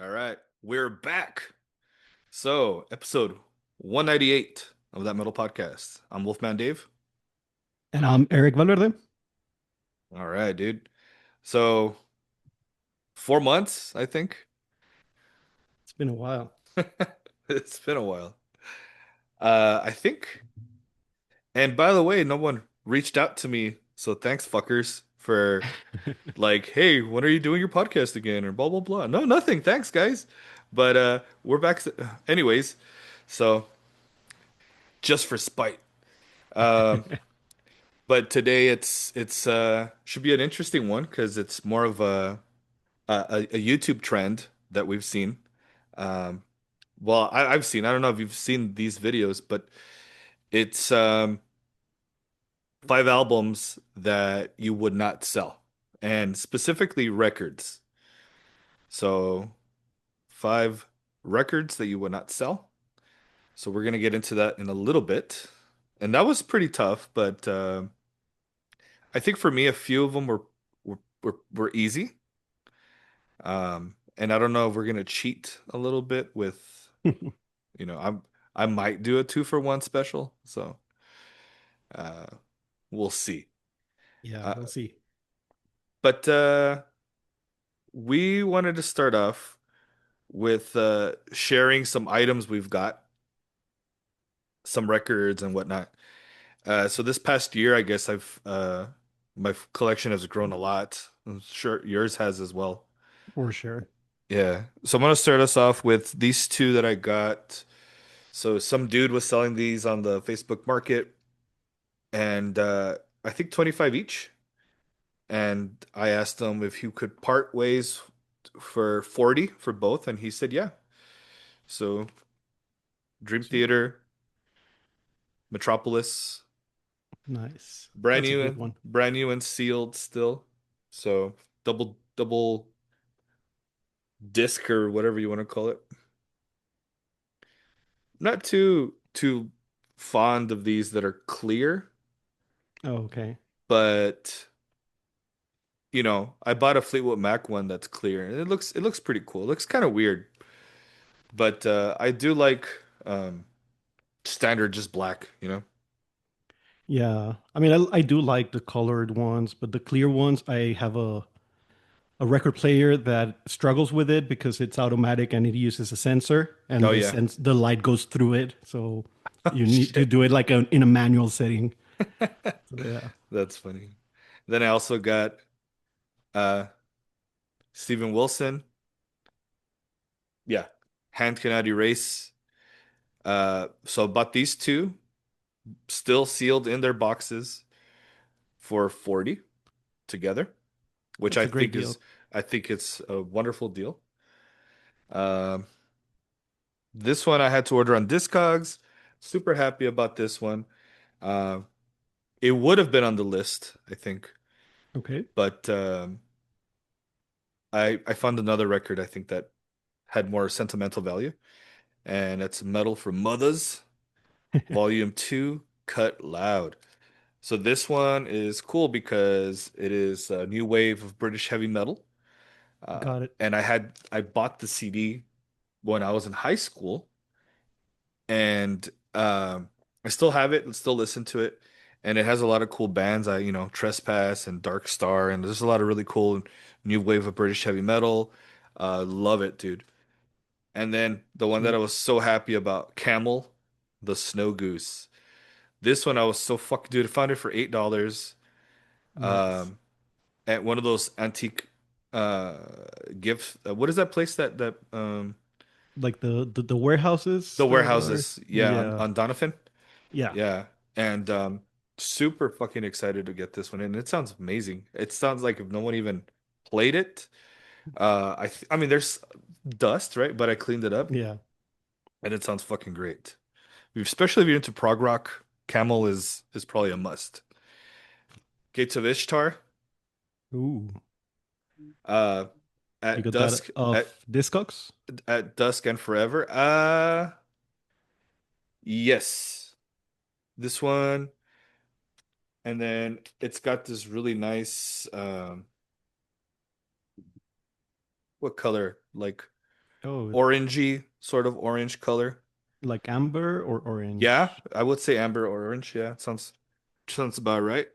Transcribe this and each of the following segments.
All right, we're back. So, episode 198 of that metal podcast. I'm Wolfman Dave. And I'm Eric Valverde. All right, dude. So, 4 months, I think. It's been a while. It's been a while. I think. And by the way, no one reached out to me. So, thanks, fuckers, for like, hey, when are you doing your podcast again? Or blah, blah, blah. No, nothing. Thanks, guys. But we're back. Anyways, so just for spite. Um, But today it's should be an interesting one because it's more of a YouTube trend that we've seen. Um, well, I've seen. I don't know if you've seen these videos, but it's 5 albums that you would not sell, and specifically records. So 5 records that you would not sell. So we're gonna get into that in a little bit, and that was pretty tough, but I think for me, a few of them were easy. And I don't know if we're gonna cheat a little bit with, I might do a 2-for-1 special, so uh, we'll see. Yeah, Uh, we'll see. but we wanted to start off with sharing some items we've got, some records and whatnot. So this past year, I guess my collection has grown a lot. I'm sure yours has as well. For sure. Yeah. So I'm gonna start us off with these two that I got. So some dude was selling these on the Facebook Market, and I think 25 each. And I asked him if he could part ways for 40 for both, and he said yeah. So Dream Sweet. Theater, Metropolis, Nice. brand That's a new good and one. brand new and sealed still. So double disc or whatever you want to call it. Not too fond of these that are clear, Oh, okay. but I bought a Fleetwood Mac one that's clear, and it looks pretty cool. It looks kind of weird, but I do like standard just black. Yeah. I mean, I do like the colored ones, but the clear ones, I have a record player that struggles with it because it's automatic and it uses a sensor and Oh yeah. the light goes through it. So Oh you need to shit. do it like in a manual setting. So yeah. That's funny. Then I also got uh Steven Wilson. Yeah. Hand Cannot Erase. So I bought these two, still sealed in their boxes for 40 together, which That's a great deal. I think it's a wonderful deal. Um This one I had to order on Discogs. Super happy about this one. Uh, it would have been on the list, I think, Okay. but I found another record I think that had more sentimental value, and it's Metal for Mothers, Volume 2, Cut Loud. So this one is cool because it is a new wave of British heavy metal. Got it. And I bought the CD when I was in high school, and I still have it and still listen to it. And it has a lot of cool bands. Trespass and Dark Star, and there's a lot of really cool new wave of British heavy metal. Love it, dude. And then the one that I Sweet. was so happy about, Camel, the Snow Goose. This one I was so fuck, dude. I found it for $8. Nice. Um, at one of those antique uh gift. What is that place Like the warehouses the that are warehouses? Yeah, on yeah, Donovan. yeah, Yeah, and super fucking excited to get this one in. It sounds amazing. It sounds like if no one even played it. I mean, there's dust, right? But I cleaned it up, yeah. and it sounds fucking great. Especially if you're into prog rock, Camel is probably a must. Gates of Ishtar, Ooh, uh, you at got that dusk, of Discogs? at dusk and forever. Yes, this one, and then it's got this really nice, what color? Like. Oh, orangey, sort of orange color. like amber or Yeah, orange? I would say amber or orange. Yeah, sounds about right.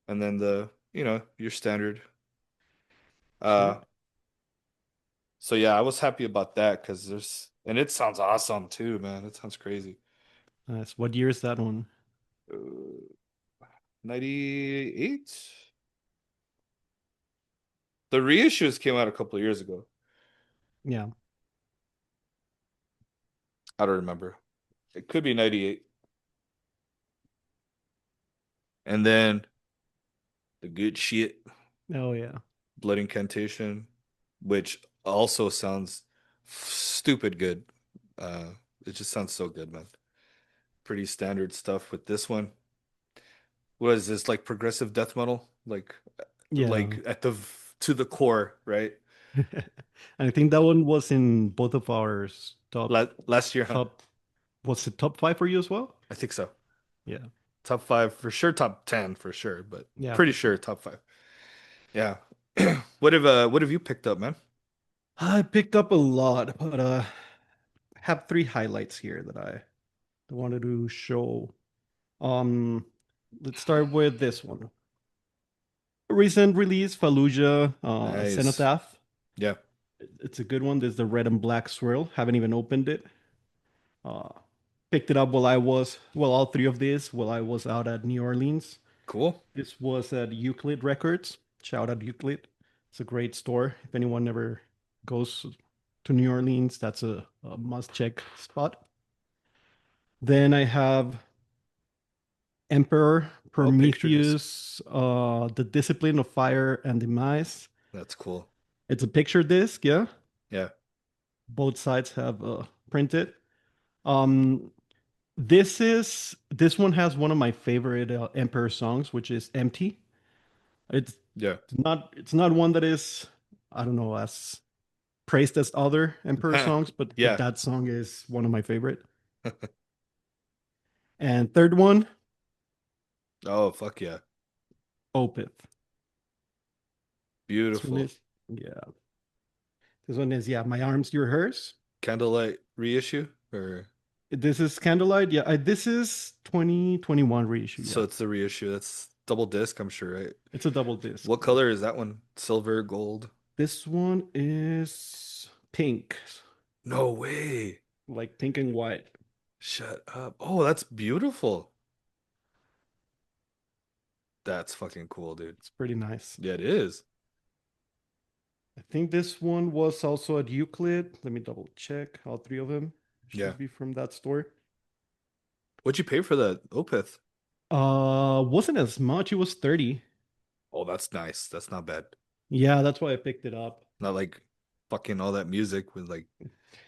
And then your standard. Uh, Shit. so yeah, I was happy about that because and it sounds awesome too, man. It sounds crazy. Nice. What year is that one? Uh, 98? The reissues came out a couple of years ago. Yeah. I don't remember. It could be 98. And then the good shit, Oh yeah. Blood Incantation, which also sounds stupid good. Uh, it just sounds so good, man. Pretty standard stuff with this one. What is this, like progressive death metal? Yeah. Like to the core, right? I think that one was in both of our Last year, huh? top was it top five for you as well? I think so. Yeah. Top five for sure, top 10 for sure, but Yeah, pretty for sure sure. top five. Yeah. What have you picked up, man? I picked up a lot, but have three highlights here that I wanted to show. Um, let's start with this one. Recent release, Fallujah, Nice. Cenotaph. Yeah, It's a good one. There's the red and black swirl. Haven't even opened it. Uh, Picked it up while I was, well, all three of these while I was out at New Orleans. cool. This was at Euclid Records. Shout out Euclid. It's a great store. If anyone ever goes to New Orleans, that's a must check spot. Then I have Emperor Oh, pictures. Prometheus, The Discipline of Fire and Demise. That's cool. It's a picture disc, yeah. Yeah. Both sides have printed. Um, this one has one of my favorite Emperor songs, which is Empty. It's Yeah. it's not one that is, I don't know, as praised as other Emperor songs, but Yeah. that song is one of my favorite. And third one, Oh, fuck yeah. Opeth. This one Beautiful. is yeah. This one is yeah. My arms, your hers. Candlelight reissue or This is Candlelight. Yeah, this is 2021 reissue. so Yeah, it's the reissue. That's double disc, I'm sure, right? it's a double disc. What color is that one? Silver, gold? This one is pink, No way. like pink and white. Shut up. Oh, that's beautiful. That's fucking cool, dude. It's pretty nice. Yeah, it is. I think this one was also at Euclid. Let me double check. All three of them Yeah. should be from that store. What'd you pay for that Opeth? Wasn't as much. It was 30. Oh, that's nice. That's not bad. Yeah, that's why I picked it up. Not like fucking all that music with like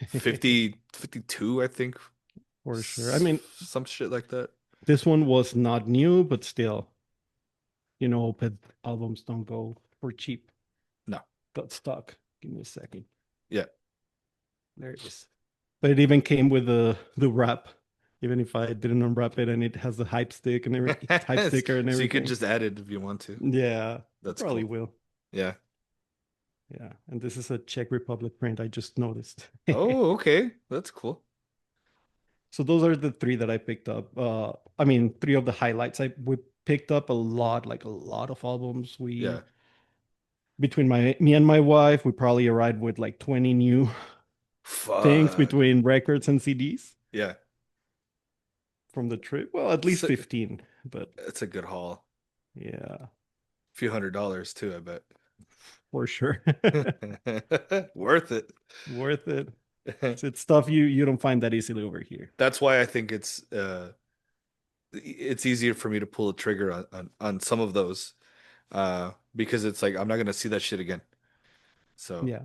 50, 52, I think. For sure. I mean, Some shit like that. this one was not new, but still, Opeth albums don't go for cheap. No. Got stuck. Give me a second. Yeah. There it is. But it even came with the wrap, even if I didn't unwrap it, and it has the hype stick and every hype sticker and So you could everything. just add it if you want to. Yeah, I That's probably cool. will. Yeah. Yeah, and this is a Czech Republic print. I just noticed. Oh, okay. That's cool. So those are the three that I picked up. I mean, three of the highlights. We picked up a lot, like a lot of albums. We Yeah. between me and my wife, we probably arrived with like 20 new things Fuck. between records and CDs Yeah. from the trip. Well, at It's least a, 15, but it's a good haul. yeah, A few $100s too, I bet. for sure. Worth it. Worth it. It's stuff you don't find that easily over here. That's why I think it's easier for me to pull a trigger on some of those. Because it's like I'm not gonna see that shit again. So Yeah,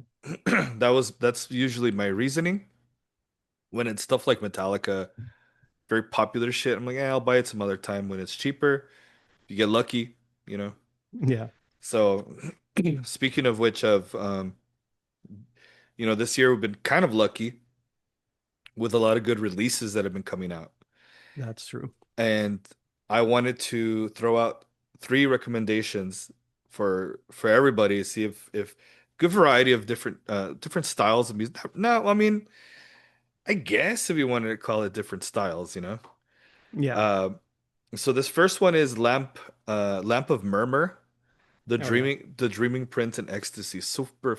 that's usually my reasoning. When it's stuff like Metallica, very popular shit, I'm like, I'll buy it some other time when it's cheaper. You get lucky, you know. yeah, So speaking of which this year we've been kind of lucky with a lot of good releases that have been coming out. that's true. And I wanted to throw out three recommendations for everybody, see if good variety of different styles of music. No, I mean, I guess if you wanted to call it different styles, you know. Yeah. Uh, so this first one is Lamp of Murmur, Oh yeah. The Dreaming Prince and Ecstasy. Super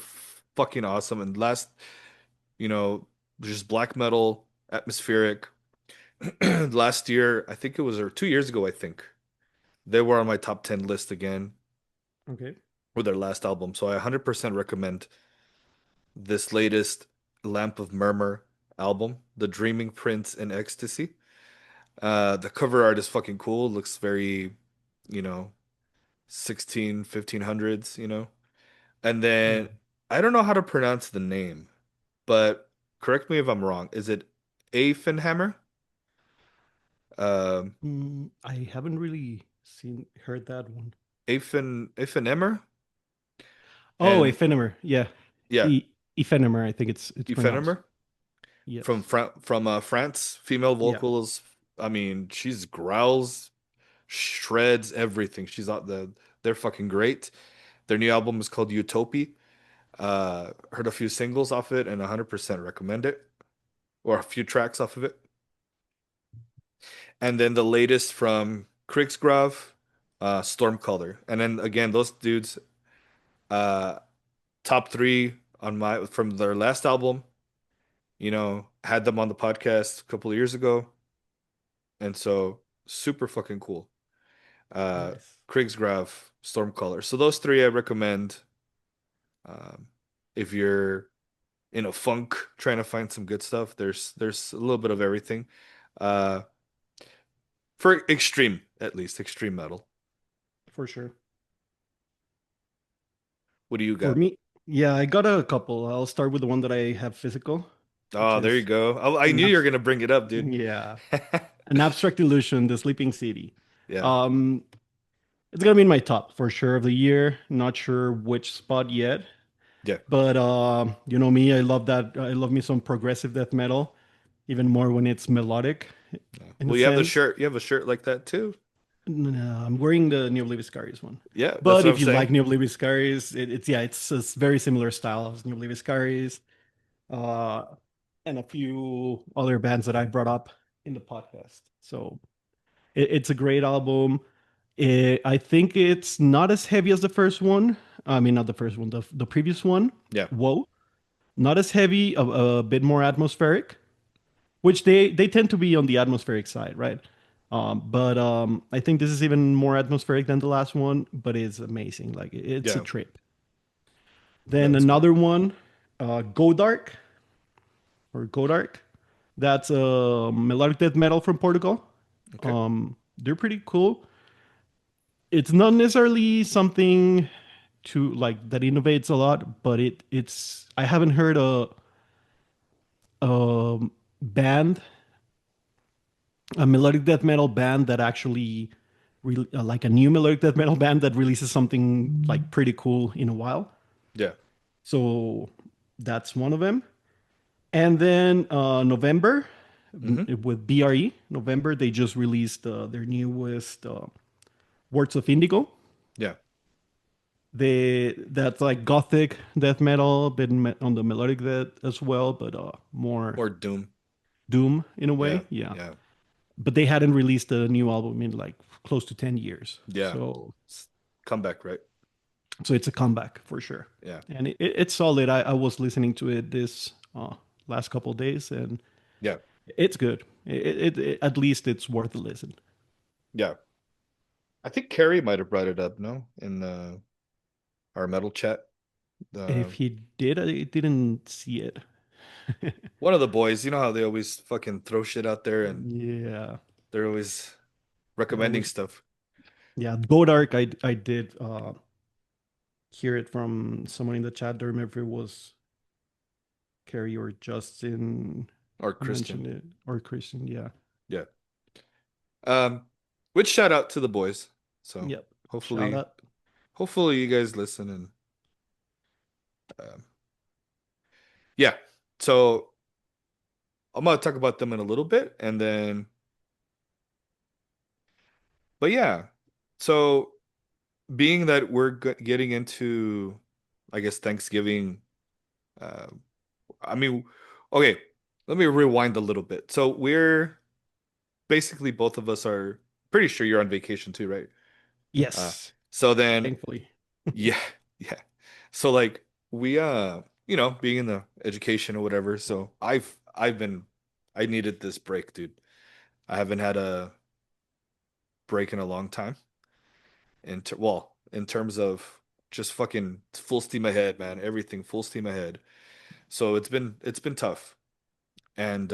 fucking awesome. And last, you know, just black metal, atmospheric. Last year, I think it was, or 2 years ago, I think they were on my top 10 list again Okay. with their last album. So I 100% recommend this latest Lamp of Murmur album, The Dreaming Prince in Ecstasy. The cover art is fucking cool. Looks very, you know, 1500s, you know. And Yeah. then I don't know how to pronounce the name, but correct me if I'm wrong. Is it Aphenhammer? Um, I haven't really heard that one. Aphenheimer? Oh, And Ephenimer. Yeah. yeah, Ephenimer, I think it's pronounced. Aphenheimer Yes. from France, female Yeah, vocals. I mean, she's growls, shreds everything. They're fucking great. Their new album is called Utopia. Heard a few singles off it and 100% recommend it, or a few tracks off of it. And then the latest from Krigsgrav, Stormcaller. And then again, those dudes, uh, top three on my from their last album. You know, had them on the podcast a couple of years ago, and so super fucking cool. Uh, nice. Krigsgrav, Stormcaller. So those three I recommend. Um, if you're in a funk trying to find some good stuff, there's a little bit of everything. Uh, for extreme, at least extreme metal. For sure. What do you For got? me, yeah, I got a couple. I'll start with the one that I have physical, which Oh, there you is go. I an knew you were abs gonna bring it up, dude. yeah, an abstract illusion, The Sleeping City. Yeah, Um, it's gonna be in my top for sure of the year. Not sure which spot yet, yeah. but you know me, I love that. I love me some progressive death metal, even more when it's melodic in a Well, you have the sense. shirt. You have a shirt like that too. No, I'm wearing the Neo Scaris one. Yeah, that's But what I'm if you like saying. Neo Scaris, it's yeah, it's a very similar style as Neo Scaris, uh, and a few other bands that I brought up in the podcast. So it's a great album. I think it's not as heavy as the first one. I mean, not the first one, the previous one. Yeah, Whoa, not as heavy, a bit more atmospheric, which they tend to be on the atmospheric side, right? But I think this is even more atmospheric than the last one, but it's amazing. Like it's a yeah. trip. No, Then that's cool. another one, Go Dark or Go Dark. That's a melodic death metal from Portugal. Okay. They're pretty cool. It's not necessarily something to like that innovates a lot, but it's I haven't heard a band a melodic death metal band that actually like a new melodic death metal band that releases something like pretty cool in a while. Yeah. So that's one of them. And then November Hmm. with BRE, November, they just released their newest Words of Indigo. Yeah. That's like gothic death metal, a bit on the melodic death as well, but more Or Doom. doom in a Yeah. way. Yeah. Yeah. But they hadn't released a new album in like close to 10 years. Yeah. S- Comeback, right? So it's a comeback for sure. Yeah. And it's solid. I was listening to it this last couple of days and Yeah. it's good. At least it's worth a listen. Yeah. I think Carrie might have brought it up, no? In our metal chat. If Uh, he did, I didn't see it. one of the boys, you know how they always fucking throw shit out there and Yeah. they're always That recommending was, stuff. yeah. Godark, I did hear it from someone in the chat. Don't remember if it was Carrie or Justin Or who Christian. mentioned it, or Christian. Yeah. Yeah. Um, which shout out to the boys. So Yep. Shout hopefully, out. hopefully you guys listen and um, yeah. So I'm gonna talk about them in a little bit, and then, but yeah. So being that we're getting into I guess Thanksgiving. Uh, I mean, okay, let me rewind a little bit. So we're basically both of us are pretty sure you're on vacation too, right? Uh, Yes, so then, thankfully. yeah, yeah. So like we, being in the education or whatever. So I needed this break, dude. I haven't had a break in a long time. In terms of just fucking full steam ahead, man. Everything full steam ahead. So it's been tough. And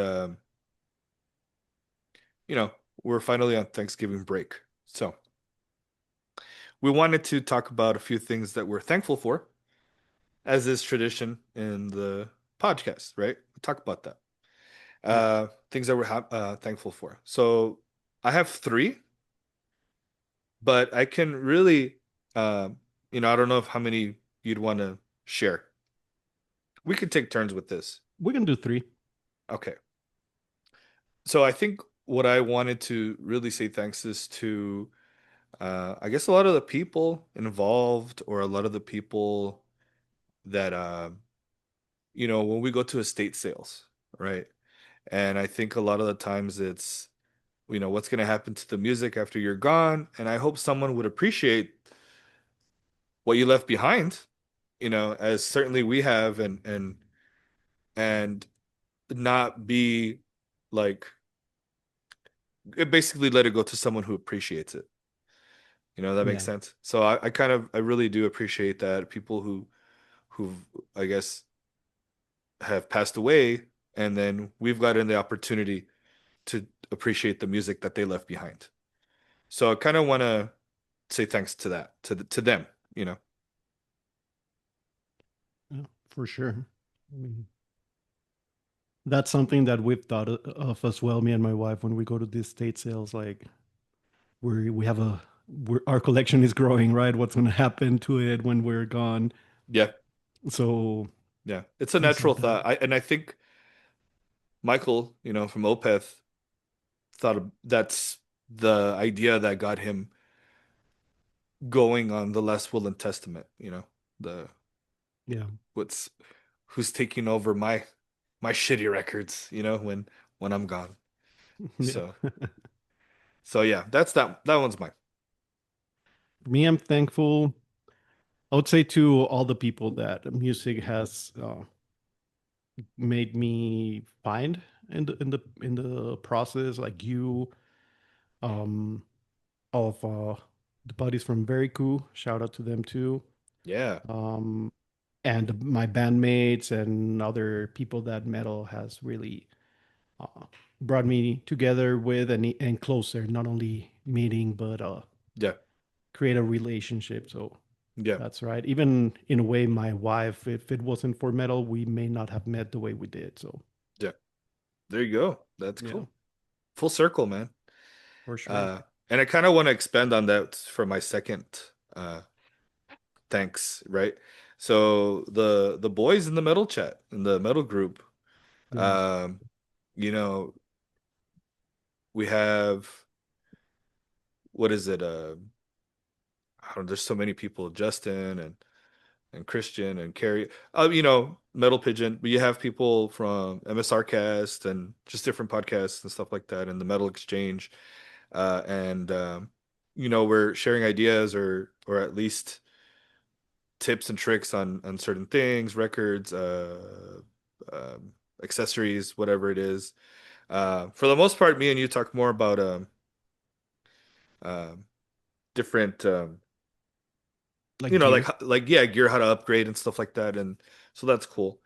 you know, we're finally on Thanksgiving break. So we wanted to talk about a few things that we're thankful for, as is tradition in the podcast, right? We talk about that. Yeah. Things that we're thankful for. So I have three, but I can really, I don't know if how many you'd want to share. We could take turns with this. We can do three. Okay. So I think what I wanted to really say thanks is to, I guess a lot of the people involved or a lot of the people that, when we go to estate sales, right? And I think a lot of the times it's, what's going to happen to the music after you're gone. And I hope someone would appreciate what you left behind, as certainly we have and not be like, basically let it go to someone who appreciates it. That makes Yeah. sense. So I really do appreciate that people who've, I guess, have passed away, and then we've gotten the opportunity to appreciate the music that they left behind. So I kind of want to say thanks to that, to them, you know. Yeah, for sure. I mean, that's something that we've thought of as well, me and my wife, when we go to these state sales. Like, we have our collection is growing, right? What's going to happen to it when we're gone? Yeah, So yeah. It's a things natural like that. thought. I think Michael, from Opeth, that's the idea that got him going on the Last Will and Testament, the Yeah. what's who's taking over my shitty records, when I'm gone. Yeah. So so yeah, that one's mine. Me, I'm thankful. I would say to all the people that music has made me find in the process, like you, um, of the buddies from Very Cool. Shout out to them too. Yeah, Um, and my bandmates and other people that metal has really uh, brought me together with and closer, not only meeting but yeah, create a relationship. So yeah, that's right. Even in a way, my wife, if it wasn't for metal, we may not have met the way we did. So yeah. There you go. That's yeah, cool. Full circle, man. for sure. Uh, and I kind of want to expand on that for my second uh thanks, right? So the boys in the metal chat, in the metal group, Yeah, um, you know, we have, what is it? I don't know, there's so many people, Justin and Christian and Carrie, Metal Pigeon, but you have people from MSR Cast and just different podcasts and stuff like that, and the Metal Exchange. And we're sharing ideas or at least tips and tricks on certain things, records, um, accessories, whatever it is. For the most part, me and you talk more about um different, like gear. yeah, gear, how to upgrade and stuff like that, and so that's cool.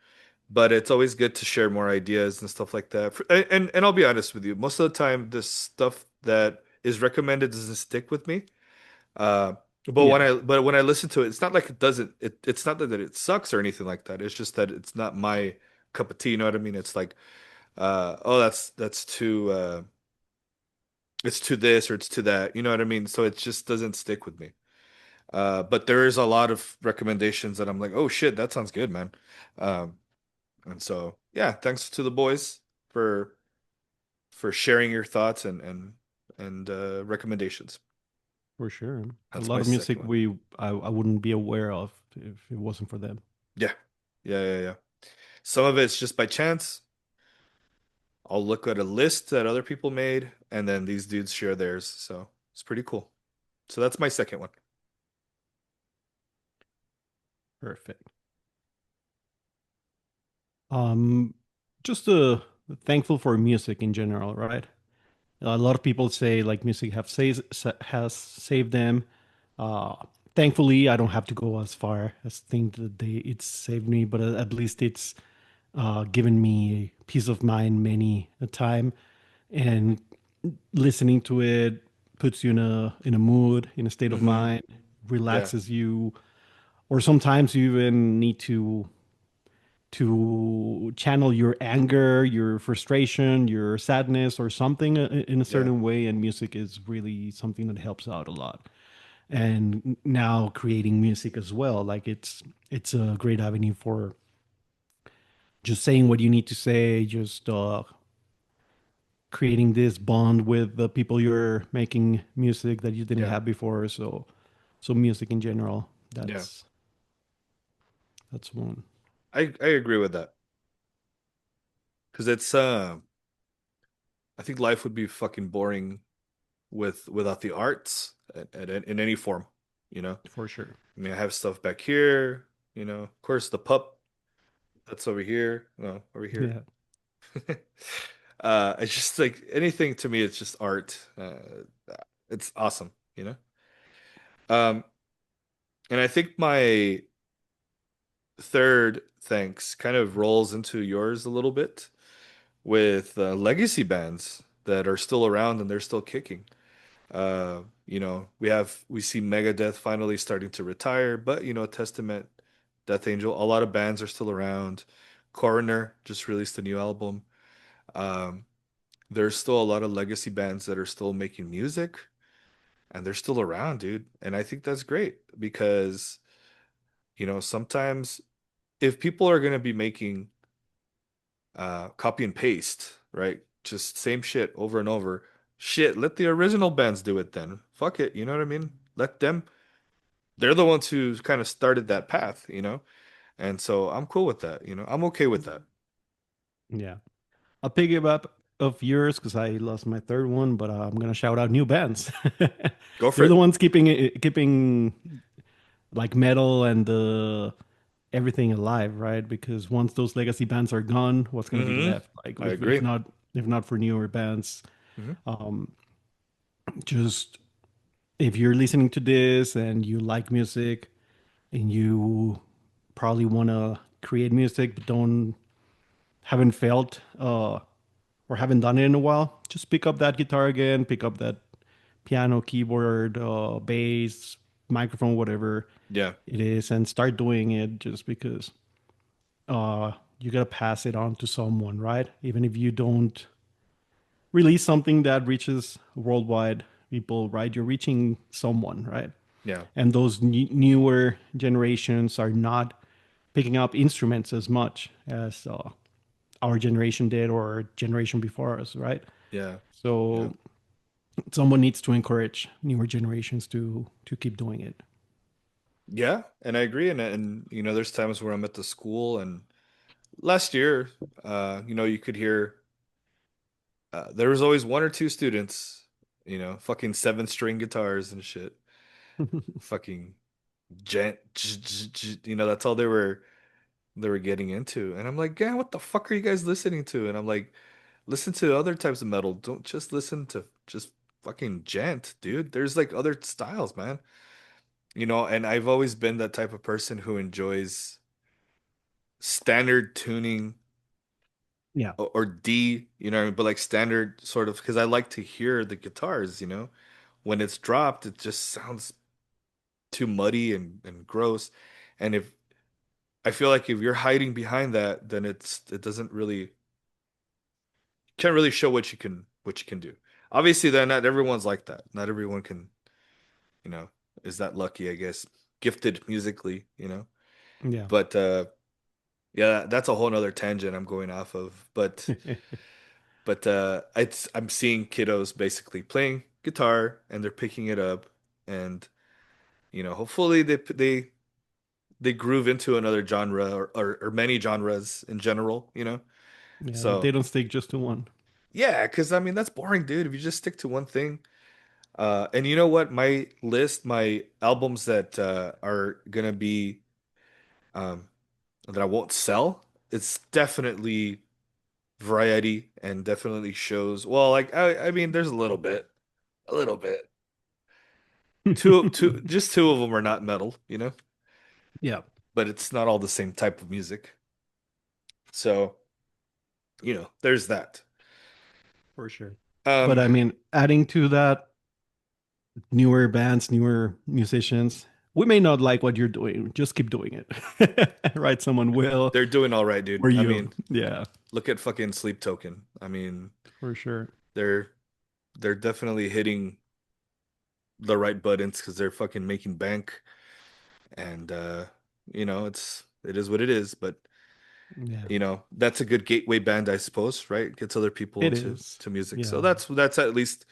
But it's always good to share more ideas and stuff like that. And I'll be honest with you, most of the time, this stuff that is recommended doesn't stick with me. Uh, Yeah, but when I listen to it, it's not like it doesn't. It's not that it sucks or anything like that. It's just that it's not my cup of tea. You know what I mean? It's like, oh, that's too. It's to this or it's to that. You know what I mean? So it just doesn't stick with me. But there is a lot of recommendations that I'm like, oh shit, that sounds good, man. Um, and so yeah, thanks to the boys for sharing your thoughts and recommendations. for sure. A That's lot my of second music one. I wouldn't be aware of if it wasn't for them. Yeah. Yeah, yeah, yeah. Some of it's just by chance. I'll look at a list that other people made, and then these dudes share theirs. So it's pretty cool. So that's my second one. Perfect. Um, just thankful for music in general, right? A lot of people say like music has saved them. Uh, Thankfully, I don't have to go as far as think that it's saved me, but at least it's given me peace of mind many a time. And listening to it puts you in a mood, in a state of Hmm. mind, Yeah, relaxes you, or sometimes you even need to channel your anger, your frustration, your sadness, or something in a yeah, certain way. And music is really something that helps out a lot. And now creating music as well, like it's a great avenue for just saying what you need to say, just creating this bond with the people you're making music that you didn't yeah. have before. So music in general, Yeah. that's one I agree with that because it's I think life would be fucking boring without the arts in any form, you know. for sure. I mean, I have stuff back here, you know. Of course, the pup that's over here, no, over here. Yeah. It's just like anything to me. It's just art. It's awesome, you know. Um, and I think my third thanks kind of rolls into yours a little bit with legacy bands that are still around and they're still kicking. We see Megadeth finally starting to retire, but Testament, Death Angel, a lot of bands are still around. Coroner just released a new album. Um, there's still a lot of legacy bands that are still making music and they're still around, dude. And I think that's great because, sometimes if people are going to be making copy and paste, right? Just same shit over and over. Shit, let the original bands do it then. Fuck it, you know what I mean? Let them. They're the ones who kind of started that path, you know? And so I'm cool with that, you know? I'm okay with that. Yeah. I'll pick it up of yours because I lost my third one, but I'm gonna shout out new bands. Go for They're the it. ones keeping like metal and everything alive, right? Because once those legacy bands are gone, what's gonna be Hmm. left? Like I if agree. not for newer bands, Hmm. um, just if you're listening to this and you like music and you probably want to create music but don't haven't felt or haven't done it in a while, just pick up that guitar again, pick up that piano, keyboard, bass, microphone, whatever Yeah. it is, and start doing it just because you gotta pass it on to someone, right? Even if you don't release something that reaches worldwide people, right? You're reaching someone, right? Yeah. And those newer generations are not picking up instruments as much as our generation did or generation before us, right? Yeah. Yeah. So someone needs to encourage newer generations to keep doing it. Yeah. And I agree. And there's times where I'm at the school and last year, you could hear there was always one or two students, fucking seven-string guitars and shit, fucking that's all they were getting into. And I'm like, yeah, what the fuck are you guys listening to? And I'm like, listen to other types of metal. Don't just listen to just fucking gent, dude. There's like other styles, man. And I've always been that type of person who enjoys standard tuning Yeah, or D, but like standard sort of because I like to hear the guitars, when it's dropped, it just sounds too muddy and gross. And if I feel like if you're hiding behind that, then it doesn't really can't really show what you can do. Obviously, then not everyone's like that. Not everyone can, you know, is that lucky, I guess, gifted musically, yeah. But yeah, that's a whole nother tangent I'm going off of. But I'm seeing kiddos basically playing guitar and they're picking it up and hopefully they they groove into another genre or many genres in general, you know? Yeah, they So don't stick just to one. yeah, because I mean that's boring, dude. If you just stick to one thing. And you know what? My list, my albums that are gonna be um that I won't sell, it's definitely variety and definitely shows. Well, like I mean, there's a little bit. Just two of them are not metal, you know, Yeah, but it's not all the same type of music. So, you know, there's that. for sure. But Um, I mean, adding to that, newer bands, newer musicians, we may not like what you're doing. Just keep doing it. Right? Someone will, they're doing all right, dude. or I you. mean, Yeah, look at fucking Sleep Token. I mean, for sure. they're they're definitely hitting the right buttons because they're fucking making bank, and you know, it is what it is. But Yeah, you know, that's a good gateway band, I suppose, right? Gets other people it into is. to music. So Yeah, that's at least,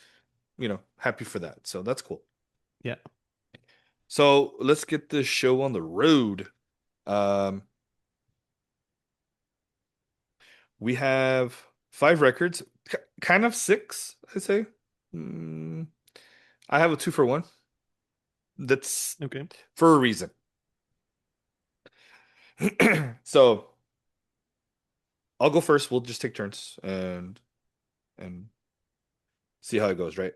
you know, happy for that. So that's cool. yeah. So let's get this show on the road. Um, we have five records, kind of six, I say. Mm, I have a two for one. That's Okay. for a reason. So I'll go first. We'll just take turns and see how it goes, right?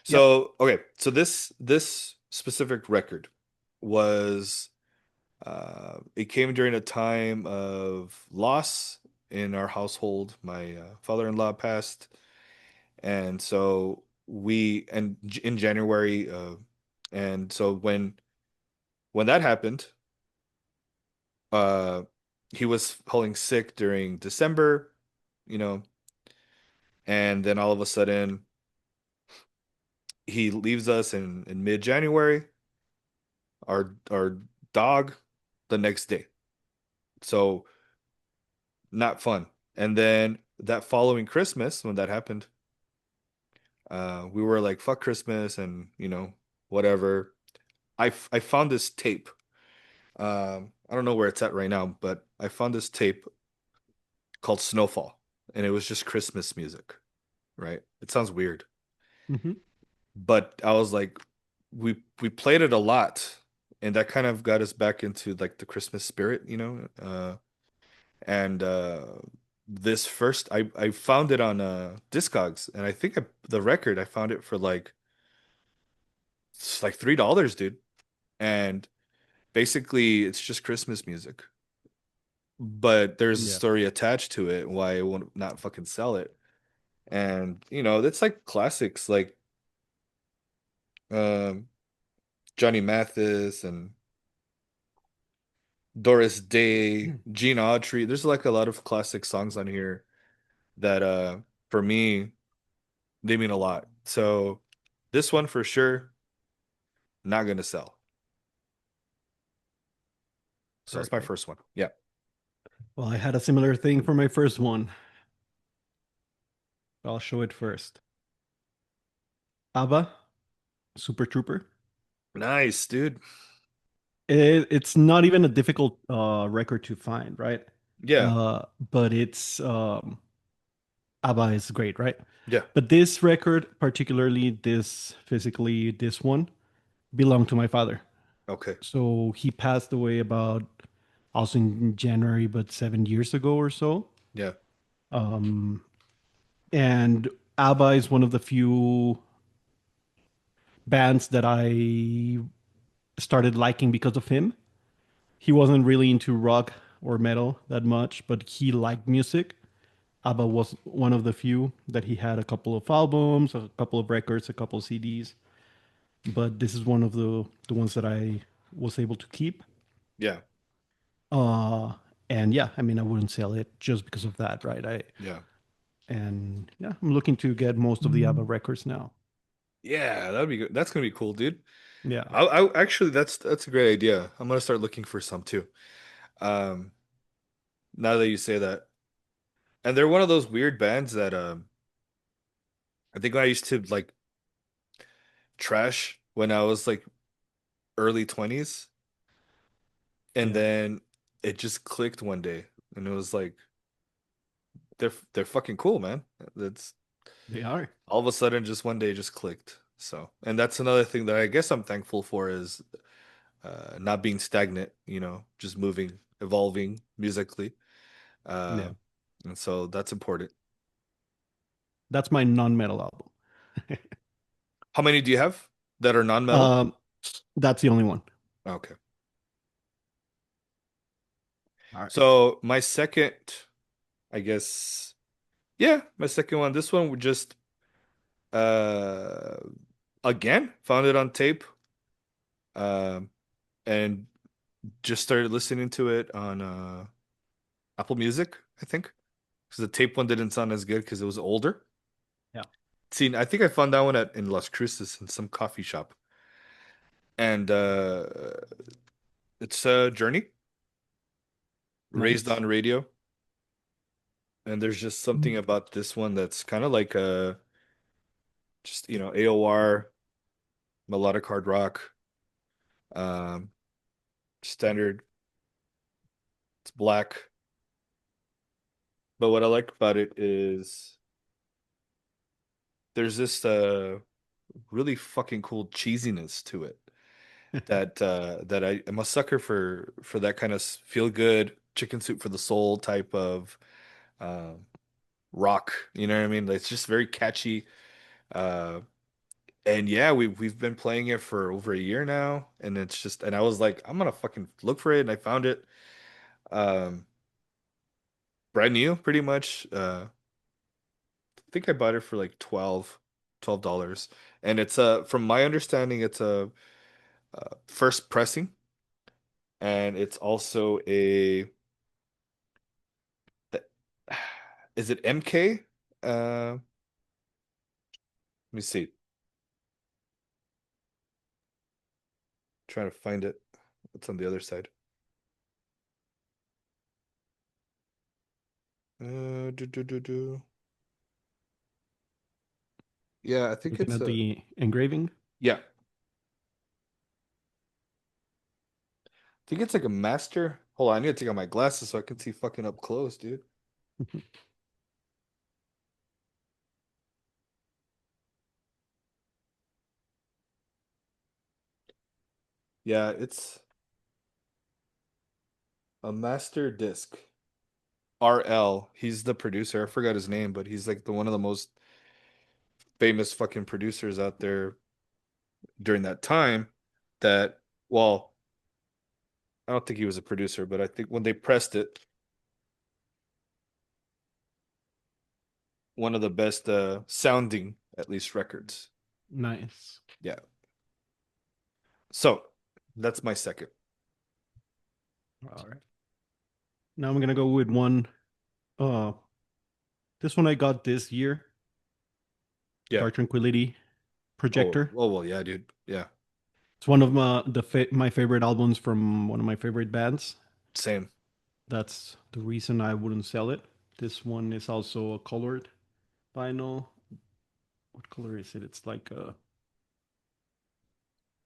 Yep. So okay, so this specific record was it came during a time of loss in our household. My father-in-law passed, and so in January, and so when that happened, uh, he was falling sick during December, you know, and then all of a sudden he leaves us in mid-January. Our dog the next day, so not fun. And then that following Christmas, when that happened, we were like, "Fuck Christmas," and you know, whatever. I found this tape. I don't know where it's at right now, but I found this tape called Snowfall, and it was just Christmas music, right? It sounds weird, Hmm. but I was like, we played it a lot, and that kind of got us back into like the Christmas spirit, you know. And this first, I found it on Discogs, and I think the record I found it for like it's like $3, dude. And basically, it's just Christmas music, but there's a Yeah. story attached to it why I won't not fucking sell it. And you know, it's like classics like um, Johnny Mathis and Doris Day, Gene Autry. There's like a lot of classic songs on here that for me they mean a lot. So this one for sure not gonna sell. So that's my Perfect. first one. Yeah. Well, I had a similar thing for my first one. I'll show it first. ABBA, Super Trooper. Nice, dude. It's not even a difficult record to find, right? Yeah. But it's ABBA is great, right? Yeah. But this record, particularly this physically, this one belonged to my father. Okay. So he passed away about also in January, but 7 years ago or so. Yeah. Um, and ABBA is one of the few bands that I started liking because of him. He wasn't really into rock or metal that much, but he liked music. ABBA was one of the few that he had a couple of albums, a couple of records, a couple of CDs. But this is one of the ones that I was able to keep. Yeah. Uh, and yeah, I mean, I wouldn't sell it just because of that, right? Yeah. And yeah, I'm looking to get most of the ABBA records now. Yeah, that'd be good. That's gonna be cool, dude. Yeah. I actually that's a great idea. I'm gonna start looking for some too. Um, now that you say that. And they're one of those weird bands that I think I used to like trash when I was like early 20s. And Yeah, then it just clicked one day, and it was like they're fucking cool, man. That's they are. all of a sudden just one day just clicked. So, and that's another thing that I guess I'm thankful for is not being stagnant, just moving, evolving musically. Uh, Yeah, and so that's important. that's my non-metal album. How many do you have that are non-metal? Um, that's the only one. Okay. All right. So my second, I guess, yeah, my second one. This one would just uh again found it on tape, um, and just started listening to it on Apple Music, I think, because the tape one didn't sound as good because it was older. Yeah, See, I think I found that one at in Las Cruces in some coffee shop, and it's Journey, Raised nice. on Radio, and there's just something about this one that's kind of like just AOR melodic hard rock, um, standard. It's black, but what I like about it is there's this really fucking cool cheesiness to it that I'm a sucker for that kind of feel good chicken soup for the soul type of um, rock. You know what I mean? Like, it's just very catchy. Uh, and yeah, we've been playing it for over a year now, and I was like, I'm gonna fucking look for it, and I found it. Um, Brand new, pretty much. I think I bought it for like $12. And it's from my understanding, it's a first pressing, and it's also a is it MK? Let me see. Trying to find it. It's on the other side. Do. Yeah, I think Looking it's at a the engraving. yeah. I think it's like a master. Hold on, I need to take out my glasses so I can see fucking up close, dude. Yeah, it's a master disc. RL. He's the producer. I forgot his name, but he's like the one of the most famous fucking producers out there during that time. That well, I don't think he was a producer, but I think when they pressed it, one of the best sounding, at least, records. Nice. Yeah. So that's my second. All right. Now I'm gonna go with one. Uh, this one I got this year. Yeah. Dark Tranquility Oh, Projector. well, yeah, dude. Yeah. It's one of my favorite albums from one of my favorite bands. Same. That's the reason I wouldn't sell it. This one is also a colored vinyl. What color is it? It's like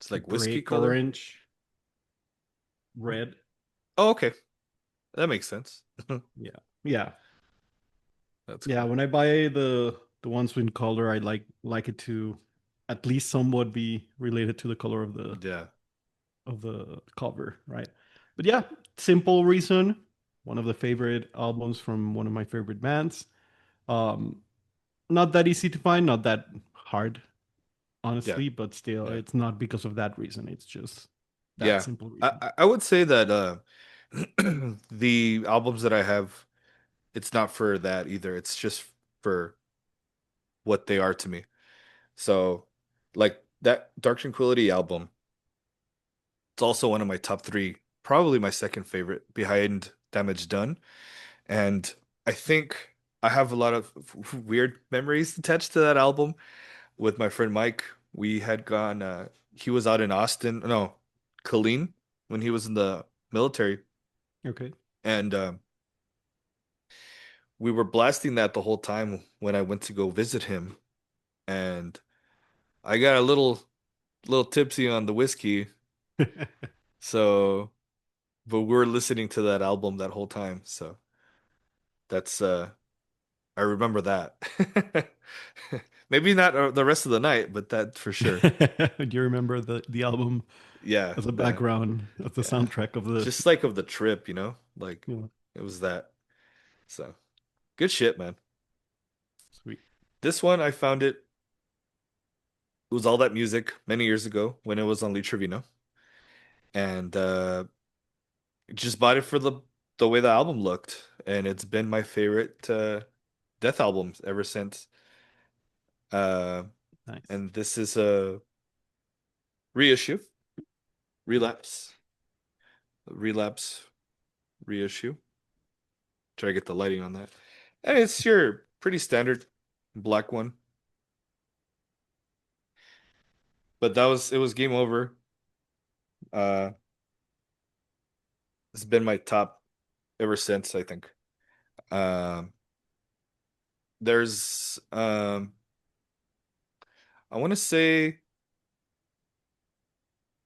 It's like whiskey brick color. orange, red. Oh, okay. That makes sense. Yeah, yeah, That's yeah. cool. When I buy the ones in color, I like it to at least somewhat be related to the color Yeah. of the cover, right? But yeah, simple reason. One of the favorite albums from one of my favorite bands. Um, Not that easy to find, not that hard, Yeah. honestly, but still, Yeah. it's not because of that reason. It's just that Yeah. simple I, reason. I I would say that the albums that I have, it's not for that either. It's just for what they are to me. So, like that Dark Tranquility album, it's also one of my top three, probably my second favorite behind Damage Done. And I think I have a lot of weird memories attached to that album with my friend Mike. We had gone, he was out in Austin, no, Killeen when he was in the military. Okay. And we were blasting that the whole time when I went to go visit him. And I got a little tipsy on the whiskey. So but we were listening to that album that whole time, so that's I remember that. Maybe not the rest of the night, but that for sure. Do you remember the album Yeah, as a the background of the yeah. soundtrack of the, Just like of the trip, like you know, it was that. So, good shit, man. sweet. This one I found it was all that music many years ago when it was on Lee Trevino, and just bought it for the way the album looked, and it's been my favorite Death album ever since. Uh, Nice. and this is a reissue, relapse, relapse, reissue. Try to get the lighting on that. And it's your pretty standard black one, but it was Game Over. Uh, it's been my top ever since, I think. Um, there's I want to say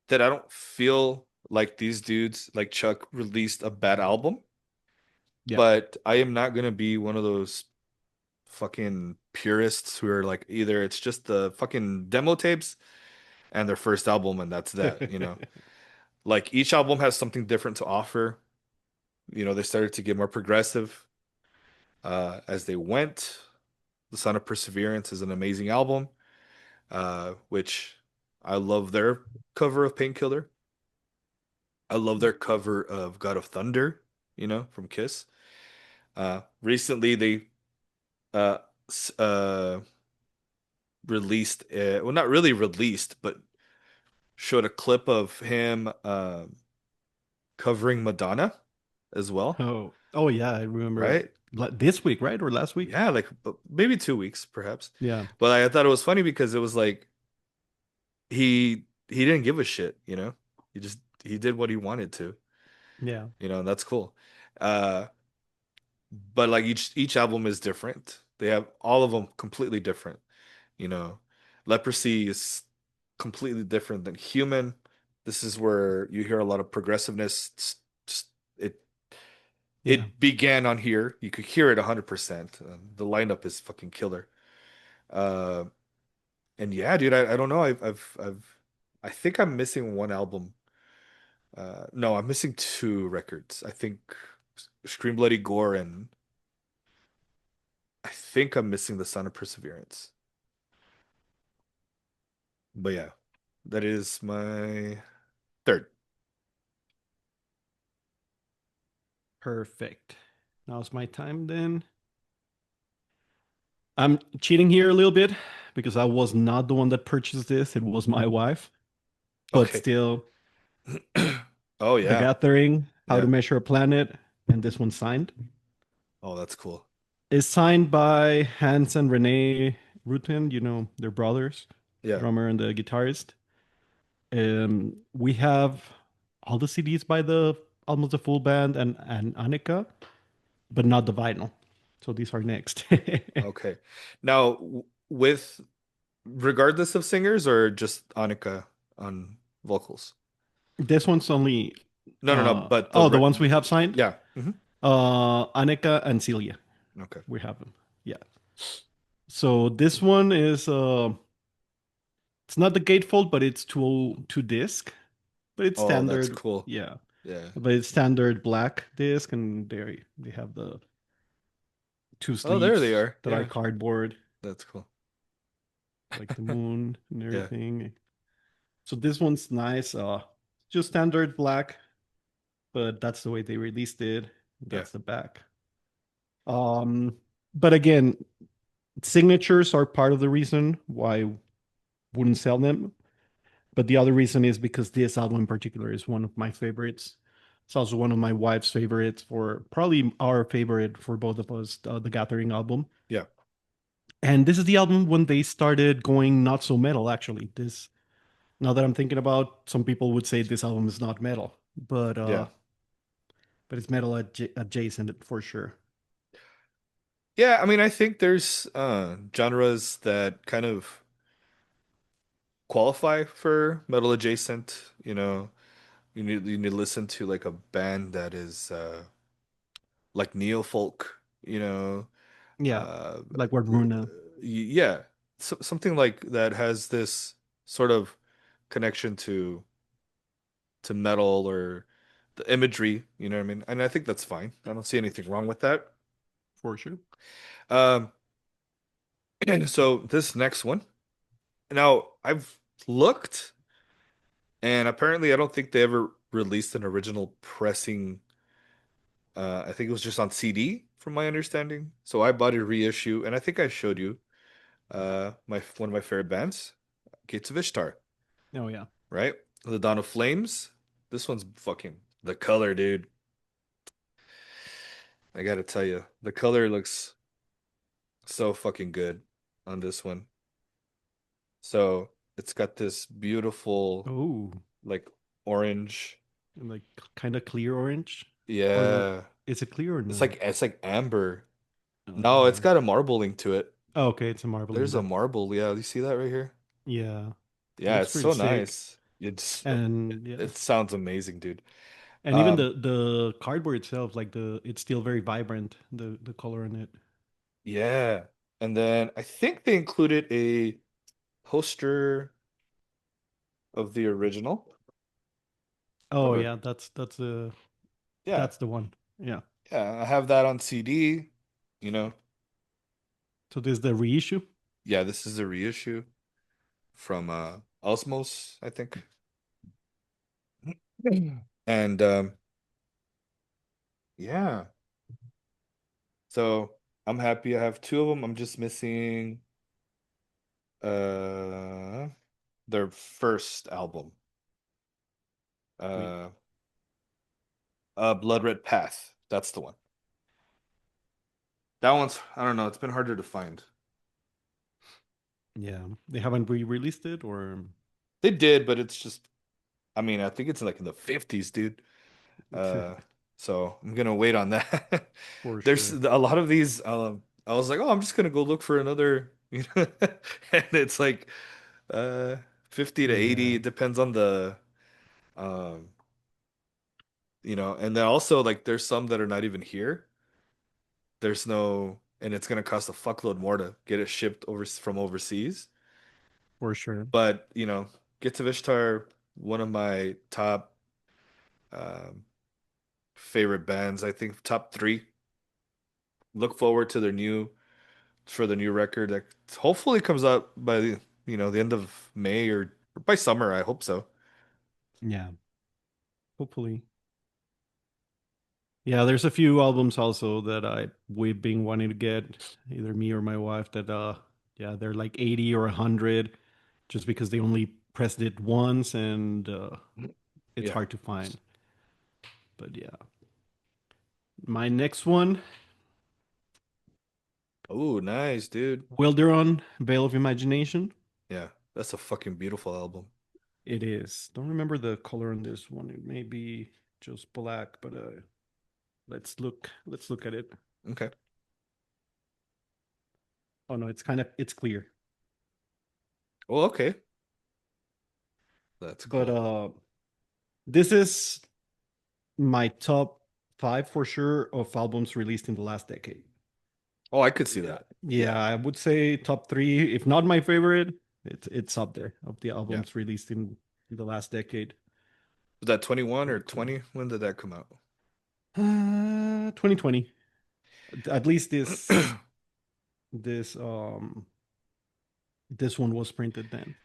that I don't feel like these dudes, like Chuck, released a bad album, Yeah. but I am not gonna be one of those fucking purists who are like either it's just the fucking demo tapes and their first album and that's that. Like each album has something different to offer. They started to get more progressive as they went. The Son of Perseverance is an amazing album, which I love their cover of Painkiller. I love their cover of God of Thunder, from Kiss. Recently they uh s- uh released well, not really released, but showed a clip of him covering Madonna as well, Oh yeah, I remember right? this week, right? Or last week? Yeah, like maybe 2 weeks perhaps. Yeah. But I thought it was funny because it was like he didn't give a shit, he did what he wanted to, Yeah. and that's cool. Uh but like each album is different. They have all of them completely different. You know, Leprosy is completely different than Human. This is where you hear a lot of progressiveness. Just it Yeah. it began on here. You could hear it 100%. The lineup is fucking killer. Uh, and yeah, dude, I don't know. I think I'm missing one album. No, I'm missing two records. I think Scream Bloody Gore and I think I'm missing The Son of Perseverance. But yeah, that is my third. Perfect. Now it's my time then. I'm cheating here a little bit because I was not the one that purchased this. It was my wife. But Okay. still, Oh The yeah. Gathering, How to Yeah. Measure a Planet, and this one signed. Oh, that's cool. Is signed by Hans and Renee Rutten, they're brothers, Yeah. drummer and the guitarist. We have all the CDs by the almost the full band and Annika, but not the vinyl. So these are next. Okay. Now, with regardless of singers or just Annika on vocals? This one's only No, no, no. But the ones we have signed. yeah. Annika and Celia. Okay. We have them. Yeah. So this one is it's not the gatefold, but it's two disc. But it's Oh, that's standard. cool. Yeah. Yeah. But it's standard black disc, and they have the two Oh, there they sleeves are. that are Yeah. cardboard, That's cool. like the moon and Yeah. everything. So this one's nice. Just standard black, but that's the way they released it. Yeah. That's the back. Um, but again, signatures are part of the reason why I wouldn't sell them. But the other reason is because this album in particular is one of my favorites. It's also one of my wife's favorites, for probably our favorite for both of us, the Gathering album. Yeah. And this is the album when they started going not so metal, actually. Now that I'm thinking about, some people would say this album is not metal, Yeah. but it's metal adjacent for sure. Yeah. I mean, I think there's genres that kind of qualify for metal adjacent, you need to listen to like a band that is like neo folk, you know, Yeah, uh, like what Runa. yeah, something like that has this sort of connection to metal or the imagery, you know what I mean? And I think that's fine. I don't see anything wrong with that. For sure. Um, so this next one. Now, I've looked, and apparently I don't think they ever released an original pressing. I think it was just on CD, from my understanding. So I bought a reissue, and I think I showed you my one of my favorite bands, Gates of Ishtar, Oh yeah. right? The Dawn of Flames. This one's fucking the color, dude. I gotta tell you, the color looks so fucking good on this one. So it's got this beautiful, Oh, like orange. like kind of clear orange, or Yeah. is it clear or It's no? like amber. No, it's Oh, got a marbling to it. oh, okay, it's a marbling There's a then. marble. Yeah, you see that right here? Yeah, Yeah, looks it's pretty so sick. nice. It's And yeah, it sounds amazing, dude. and even Um, the cardboard itself, like it's still very vibrant. The color in it. yeah. And then I think they included a poster of the original. Oh Or yeah, yeah. that's the one. Yeah. Yeah, I have that on CD, you know. So this is the reissue. Yeah, this is a reissue from Osmos, I think. And yeah. So I'm happy I have two of them. I'm just missing uh their first album. Wait, Uh Blood Red Path. That's the one. That one's I don't know, it's been harder to find. yeah, they haven't re-released it, or They did, but it's just I mean, I think it's like in the 50s, dude. Uh so I'm gonna wait on that. for There's sure. a lot of these I was like, "Oh, I'm just gonna go look for another," you know. And it's like uh 50 to 80, Yeah, it depends on the um and then also like there's some that are not even here. There's no, and it's gonna cost a fuckload more to get it shipped over from overseas. for sure. But Get to Ishtar, one of my top um, favorite bands. I think top three. Look forward to the new record that hopefully comes out by the end of May or by summer. I hope so. Yeah, hopefully. Yeah, there's a few albums also that we've been wanting to get, either me or my wife, that yeah, they're like 80 or 100 just because they only pressed it once, and it's Yeah. hard to find. But yeah. My next one, Oh, nice, dude. Wilderon, Veil of Imagination. Yeah, that's a fucking beautiful album. It is. Don't remember the color on this one. It may be just black, but let's look at it. Okay. Oh no, it's clear. Well, okay. That's But cool. this is my top five for sure of albums released in the last decade. Oh, I could see Yeah. that. Yeah, Yeah. I would say top three, if not my favorite. It's up there of the Yeah. albums released in the last decade. Was that 21 or Very cool. 20? When did that come out? 2020. At least this this one was printed then.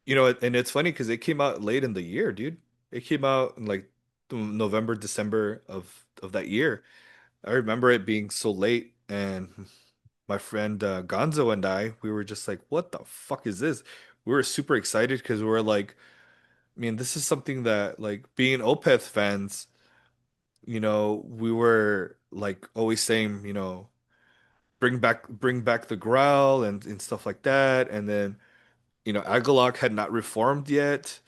And it's funny because it came out late in the year, dude. It came out in like November, December of that year. I remember it being so late, and my friend Gonzo and we were just like, "What the fuck is this?" We were super excited because we were like, I mean, this is something that like being Opeth fans, we were like always saying, bring back the growl and stuff like that, and then Agalok had not reformed yet.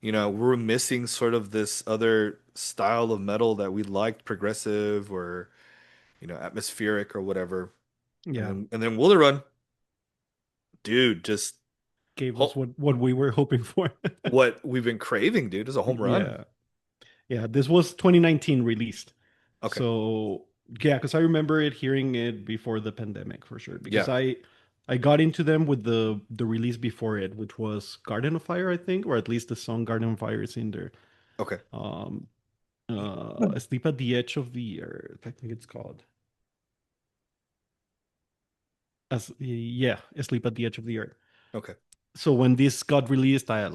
We were missing sort of this other style of metal that we liked, progressive or, atmospheric or whatever. And Yeah, then Will Run, dude, just gave us ho what we were hoping for. what we've been craving, dude, is a home run. Yeah. Yeah, this was 2019 released. Okay. So yeah, because I remember it hearing it before the pandemic for sure. Because Yeah. I got into them with the release before it, which was Garden of Fire, I think, or at least the song Garden of Fire is in there. Okay. Um, Asleep at the Edge of the Earth, I think it's called. As yeah, Asleep at the Edge of the Earth. Okay. So when this got released, I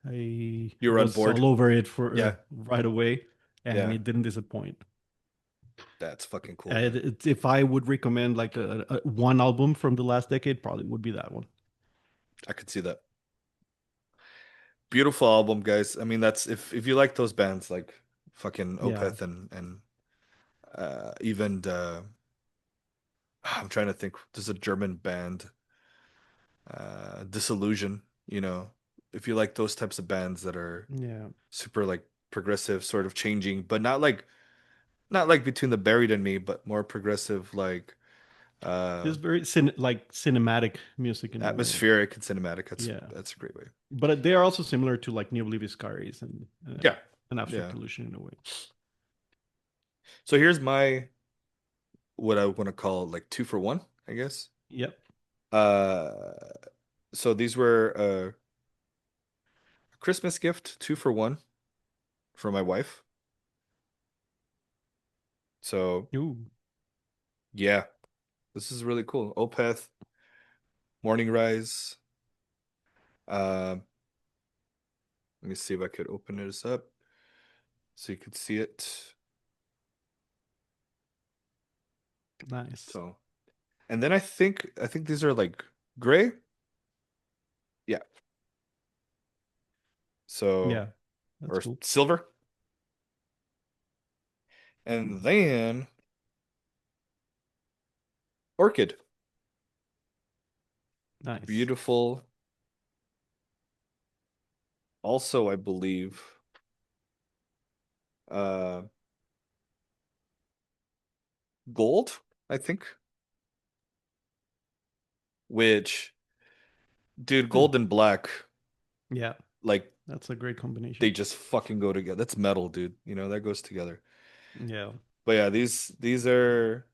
You were on was board. all over it for Yeah. right away, and Yeah. it didn't disappoint. That's fucking cool, man. If I would recommend like a one album from the last decade, probably would be that one. I could see that. Beautiful album, guys. I mean, that's if you like those bands like fucking Yeah, Opeth and even I'm trying to think. There's a German band, Disillusion. You know, if you like those types of bands that are yeah. super like progressive, sort of changing, but not like Between the Buried and Me, but more progressive, like uh Just very like cinematic music in a way. atmospheric and cinematic. That's Yeah, that's a great way. but they are also similar to like New Oblivious Scaries and Yeah, an Abstract yeah. Illusion in a way. So here's my what I want to call like two for one, I guess. Yep. Uh, so these were a Christmas gift, two for one for my wife. So Ooh, yeah, this is really cool. Opeth, Morning Rise. Um, let me see if I could open this up so you could see it. nice. So, and then I think these are like gray. Yeah. So, Yeah, that's or cool. silver. And then orchid. Nice. Beautiful. Also, I believe uh gold, I think, which dude, Hmm. gold and black, Yeah, like that's a great they combination. just fucking go together. That's metal, dude. You know, that goes together. Yeah, But yeah, these are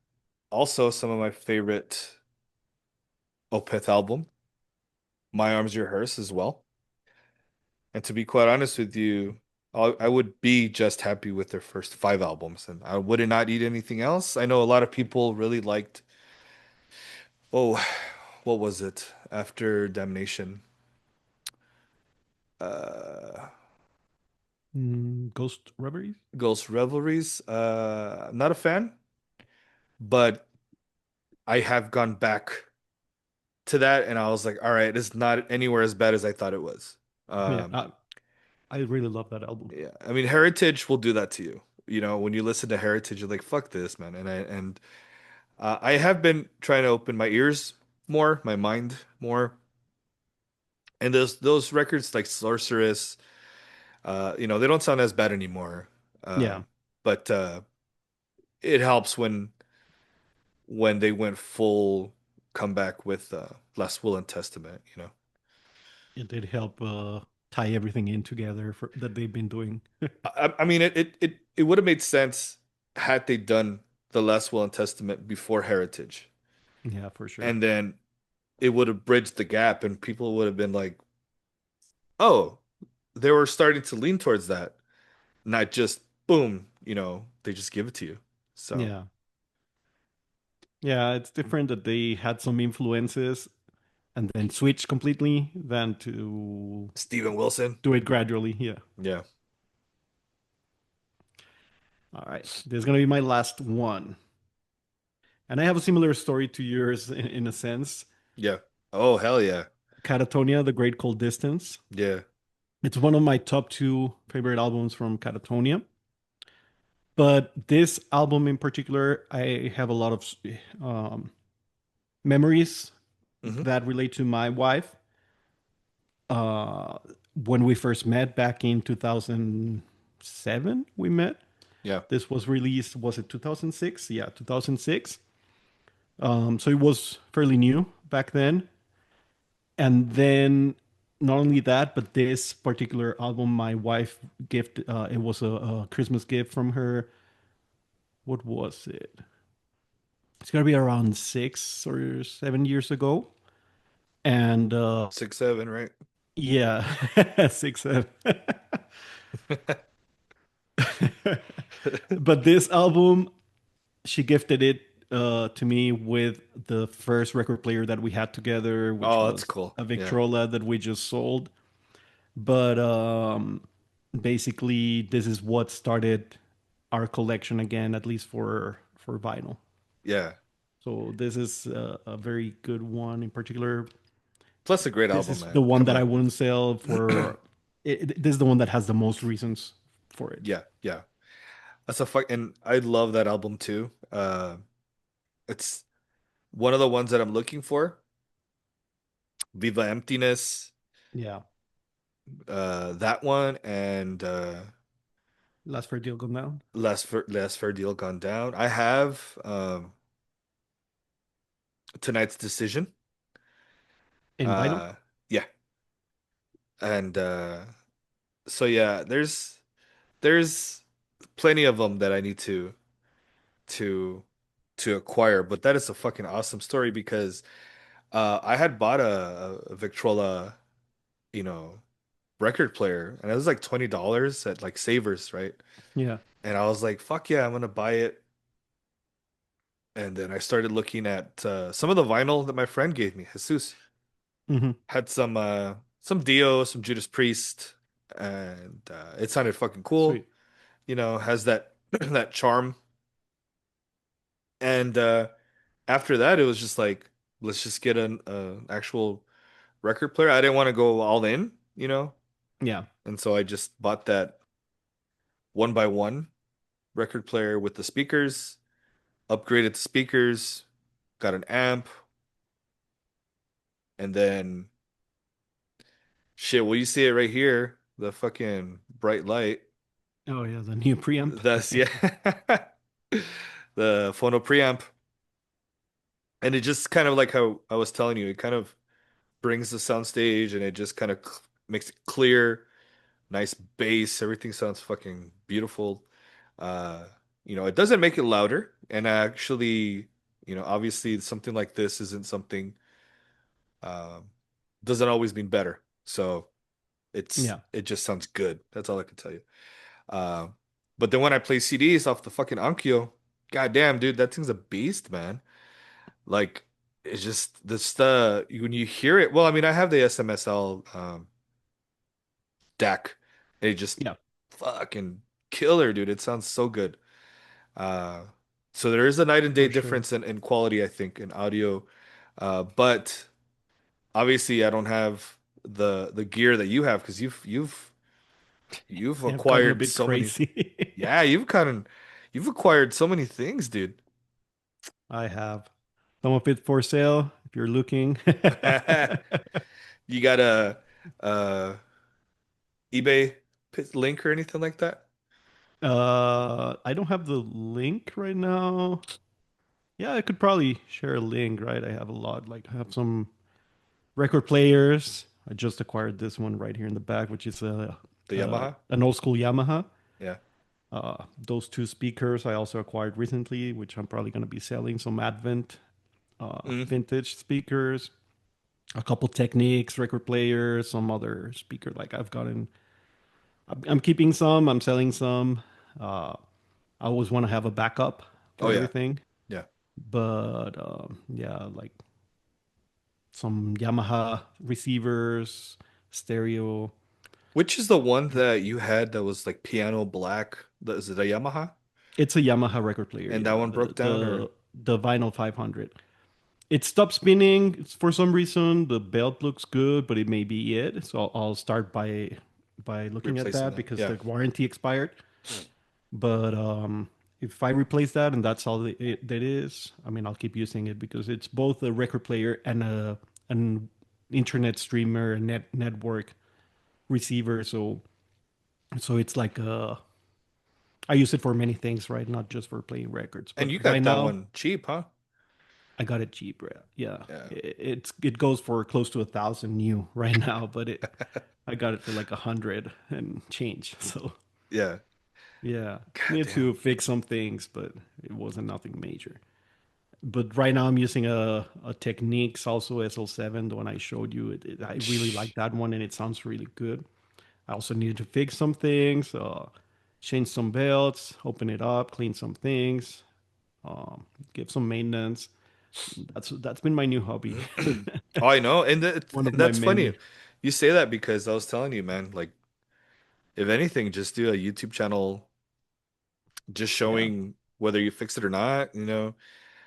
also some of my favorite Opeth album. My Arms Your Hearse as well. And to be quite honest with you, I would be just happy with their first five albums, and I would not eat anything else. I know a lot of people really liked, oh, what was it after Damnation? Uh, Ghost Reveries. Ghost Revelries. I'm not a fan, but I have gone back to that, and I was like, all right, it's not anywhere as bad as I thought it was. Yeah, Um, I really love that album. yeah, I mean, Heritage will do that to you. You know, when you listen to Heritage, you're like, fuck this, man. I have been trying to open my ears more, my mind more, and those records like Sorceress, they don't sound as bad anymore. Yeah, But it helps when they went full comeback with Last Will and Testament. it did help tie everything in together that they've been doing. I mean, it would have made sense had they done the Last Will and Testament before Heritage, Yeah, for sure. and then it would have bridged the gap, and people would have been like, oh, they were starting to lean towards that, not just boom, they just give it to you. So Yeah. Yeah, it's different that they had some influences and then switched completely than to Steven Wilson, do it gradually. Yeah. yeah, All right. This is going to be my last one. And I have a similar story to yours in a sense. yeah, oh hell yeah, Catatonia, The Great Cold Distance. yeah, It's one of my top two favorite albums from Catatonia. But this album in particular, I have a lot of um, memories hmm, that relate to my wife. Uh, when we first met back in 2007, we met. yeah, This was released, was it 2006? Yeah, 2006. So it was fairly new back then. And then not only that, but this particular album, my wife gift, it was a Christmas gift from her. What was it? It's gotta be around 6 or 7 years ago. And 6, 7, right? yeah, 6, 7. But this album, she gifted it to me with the first record player that we had together, which Oh, that's was cool. a Yeah. Victrola that we just sold. But basically, this is what started our collection again, at least for vinyl. Yeah. So this is a very good one in particular. Plus a great This album, is the man. one Come that I on. wouldn't sell for. This is the one that has the most reasons for it. Yeah, yeah. That's a fuck and I love that album too. It's one of the ones that I'm looking for. Viva Emptiness, Yeah, that one and last for deal gone down Last Fair Deal Gone Down. I have Tonight's Decision. in vinyl. Uh yeah. And so yeah, there's plenty of them that I need to to acquire, but that is a fucking awesome story because I had bought a Victrola, you know, record player, and it was like $20 at like Savers, right? Yeah. And I was like, fuck yeah, I'm gonna buy it. And then I started looking at some of the vinyl that my friend gave me. Jesus Hmm. had some Dio, some Judas Priest, and it sounded fucking cool. Sweet. You know, has that that charm. And after that, it was just like, let's just get an actual record player. I didn't want to go all in, you know, Yeah. and so I just bought that one by one record player with the speakers, upgraded the speakers, got an amp, and then shit. Well, you see it right here, the fucking bright light. Oh yeah, the new preamp. That's yeah, the phono preamp, and it just kind of like how I was telling you, it kind of brings the sound stage, and it just kind of makes it clear, nice bass. Everything sounds fucking beautiful. Uh, it doesn't make it louder, and actually, obviously something like this isn't something um doesn't always mean better. So Yeah. it just sounds good. That's all I can tell you. Uh, but then when I play CDs off the fucking Onkyo, goddamn, dude, that thing's a beast, man. Like it's just when you hear it. Well, I mean, I have the SMSL deck. It just Yeah. fucking killer, dude. It sounds so good. Uh, so there is a night and day For sure. difference in quality, I think, in audio. But obviously, I don't have the gear that you have because you've They have gotten a acquired bit so many. crazy. Yeah, you've acquired so many things, dude. I have some of it for sale if you're looking. You got a eBay link or anything like that? I don't have the link right now. Yeah, I could probably share a link, right? I have a lot. Like I have some record players. I just acquired this one right here in the back, which is The Yamaha? an old school Yamaha. Yeah. Those two speakers I also acquired recently, which I'm probably going to be selling. Some Advent Mm. vintage speakers, a couple Technics record players, some other speaker. Like I've gotten, I'm keeping some, I'm selling some. Uh, I always want to have a backup Oh for yeah. everything, Yeah. but yeah, like some Yamaha receivers, stereo. Which is the one that you had that was like piano black? Is it a Yamaha? It's a Yamaha record player, And that yeah. one broke down or The vinyl 500. It stopped spinning for some reason. The belt looks good, but it may be it. So I'll start by looking at replacing that that? because Yeah. the warranty expired. But if I replace that and that's all that is, I mean, I'll keep using it because it's both a record player and an internet streamer, a network receiver. So it's like I use it for many things, right? Not just for playing records. And But you right got that now, one cheap, huh? I got it cheap, right? Yeah, Yeah. it goes for close to 1,000 new right now, but it I got it for like 100 and change. So Yeah. yeah, God need damn. to fix some things, but it wasn't nothing major. But right now I'm using a Techniques also SL7, the one I showed you. I really like that one and it sounds really good. I also needed to fix some things, change some belts, open it up, clean some things, give some maintenance. That's been my new hobby. Oh, I know. And One of my that's funny. many. You say that because I was telling you, man, like if anything, just do a YouTube channel just Yeah. showing whether you fix it or not, you know.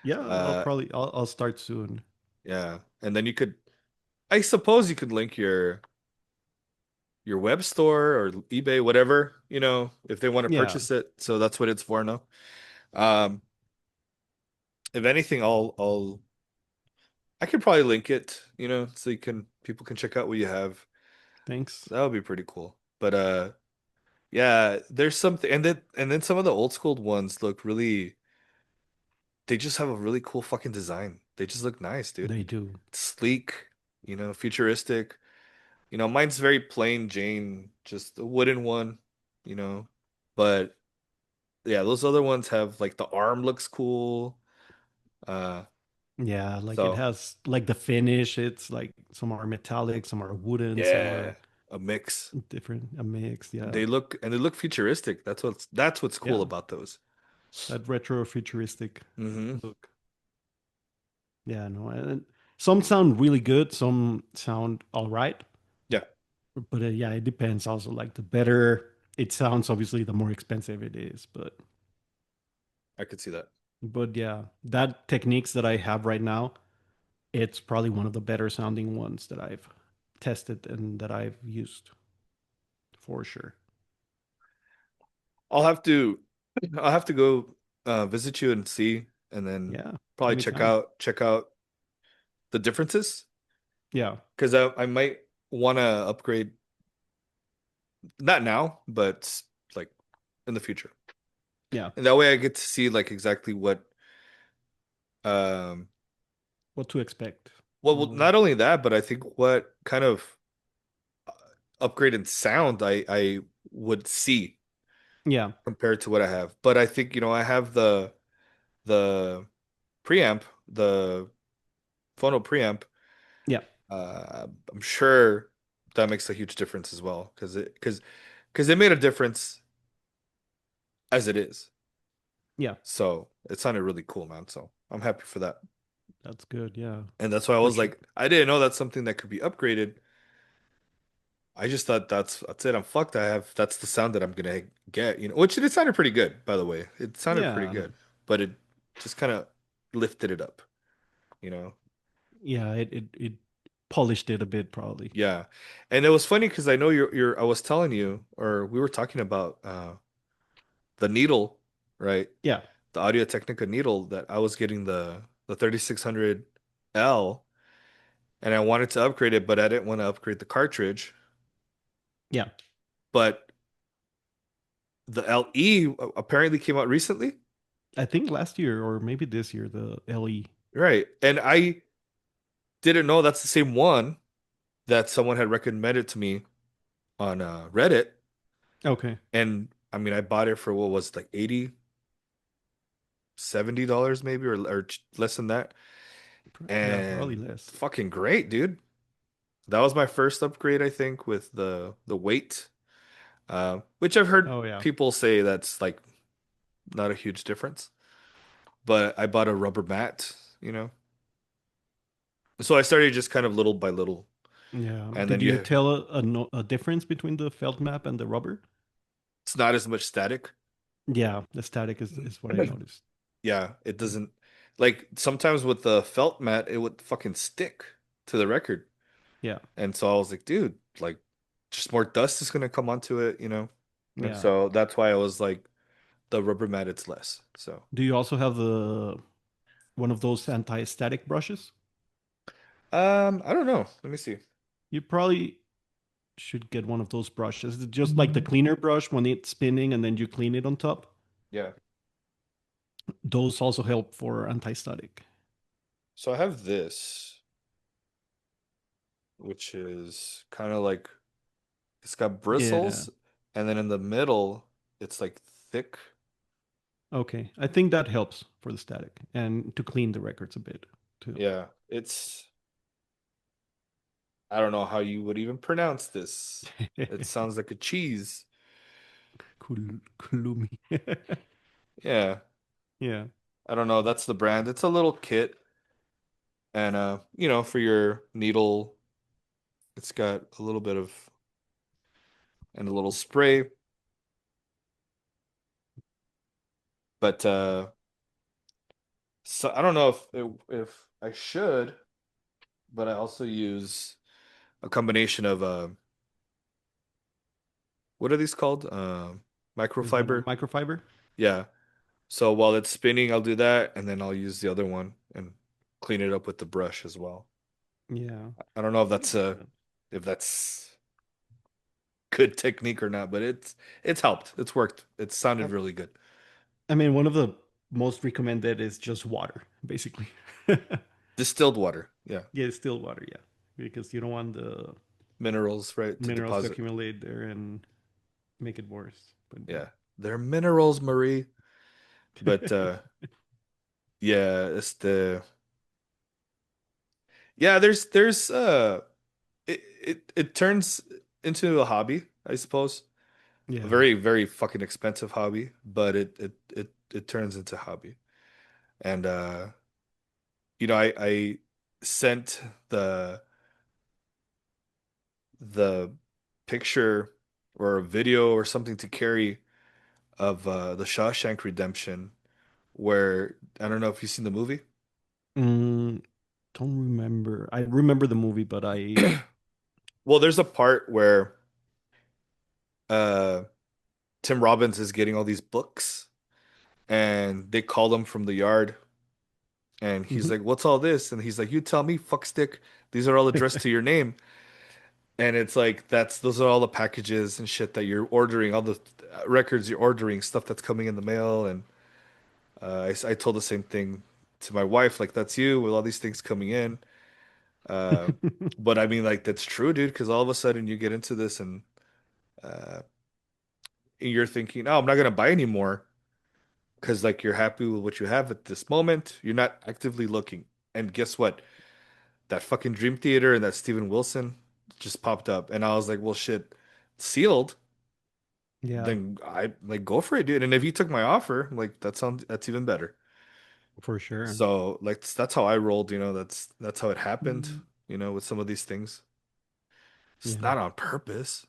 Yeah, Uh I'll start soon. yeah. And then you could I suppose you could link your web store or eBay, whatever, you know, if they want to Yeah, purchase it. So that's what it's for now. Um, if anything, I could probably link it, you know, so you can people can check out what you have. thanks. That would be pretty cool. But yeah, there's something and then some of the old school ones look really they just have a really cool fucking design. They just look nice, dude. They do. It's sleek, you know, futuristic. You know, mine's very plain Jane, just a wooden one, you know. But yeah, those other ones have like the arm looks cool. Uh, Yeah, like it so has like the finish. It's like some are metallic, some are wooden, some yeah, are a mix. different, a mix. Yeah, They look futuristic. That's what's cool yeah, about those. that retro futuristic Hmm. look. Yeah, no, and some sound really good, some sound all right, Yeah, but yeah, it depends. Also, like the better it sounds, obviously, the more expensive it is. I could see that. But yeah, that techniques that I have right now, it's probably one of the better sounding ones that I've tested and that I've used for sure. I'll have to I'll have to go visit you and see and then Yeah, probably check anytime. out check out the differences Yeah, because I might want to upgrade not now, but like in the future. yeah. And that way I get to see like exactly um What to expect? well Oh, not only that, but I think what kind of upgrade in sound I would see yeah, compared to what I have. But I think, you know, I have the preamp, the phono preamp. yeah, I'm sure that makes a huge difference as well because it made a difference as it is. yeah. So it sounded really cool, man. So I'm happy for that. That's good. Yeah, And that's why I for was sure. like, I didn't know that's something that could be upgraded. I just thought that's it. I'm fucked. That's the sound that I'm gonna get, you know. Which it sounded pretty good, by the way. It sounded pretty Yeah, good, but it just kind of lifted it up, you know. yeah. It polished it a bit, probably. Yeah. And it was funny because I know I was telling you, or we were talking about the needle, right? Yeah, The Audio Technica needle that I was getting the 3600L and I wanted to upgrade it, but I didn't want to upgrade the cartridge. yeah. But the LE apparently came out recently. I think last year or maybe this year, the LE. Right. And I didn't know that's the same one that someone had recommended to me on Reddit. Okay. And I mean, I bought it for what was it, like 80, $70 maybe or less than that. Yeah, probably And less. fucking great, dude. That was my first upgrade, I think, with the weight, which I've heard Oh yeah, people say that's like not a huge difference. But I bought a rubber mat, you know. So I started just kind of little by little, yeah. and then Did you you tell a difference between the felt map and the rubber? it's not as much static. Yeah, the static is what I noticed. Yeah, it doesn't like sometimes with the felt mat, it would fucking stick to the record. Yeah, And so I was like, dude, like just more dust is gonna come onto it, you know? And yeah. so that's why I was like, the rubber mat, it's less. So, Do you also have the one of those anti-static brushes? I don't know. Let me see. You probably should get one of those brushes. It's just like the cleaner brush when it's spinning and then you clean it on top. Yeah. Those also help for anti-static. So I have this, which is kind of like it's got Yeah. bristles, and then in the middle, it's like thick. Okay. I think that helps for the static and to clean the records a bit too. Yeah, I don't know how you would even pronounce this. It sounds like a cheese. Kulumi. Yeah, Yeah. I don't know. That's the brand. It's a little kit, and for your needle, it's got a little bit of and a little spray. But so I don't know if I should, but I also use a combination of what are these called? Is that a Microfiber. microfiber? Yeah. So while it's spinning, I'll do that, and then I'll use the other one and clean it up with the brush as well. Yeah. I don't know if That's good. if that's good technique or not, but it's helped. It's worked. It I, sounded really good. I mean, one of the most recommended is just water, basically. Distilled water. Yeah. Yeah, still water, yeah. Because you don't want the Minerals, right, to minerals to deposit. accumulate there and make it worse. But Yeah. They're minerals, Marie. But yeah, it's the yeah, it turns into a hobby, I suppose. A yeah. very, very fucking expensive hobby, but it turns into hobby. And I sent the picture or a video or something to Carrie of the Shawshank Redemption, where I don't know if you've seen the movie. Mm, don't remember. I remember the movie, but I. Well, there's a part where uh Tim Robbins is getting all these books and they call him from the yard and he's Mhm. like, "What's all this?" And he's like, "You tell me, fuckstick. These are all addressed to your name." And it's like those are all the packages and shit that you're ordering, all the records you're ordering, stuff that's coming in the mail. And I told the same thing to my wife, like that's you with all these things coming in. Uh, but I mean, like that's true, dude, because all of a sudden you get into this and uh, you're thinking, "Oh, I'm not gonna buy anymore." Because like you're happy with what you have at this moment. You're not actively looking. And guess what? That fucking Dream Theater and that Steven Wilson just popped up. And I was like, well, shit, sealed. Yeah, Then I like go for it, dude. And if you took my offer, like that's even better. for sure. So like that's how I rolled, that's how it happened, Mm, with some of these things. It's yeah. not on purpose.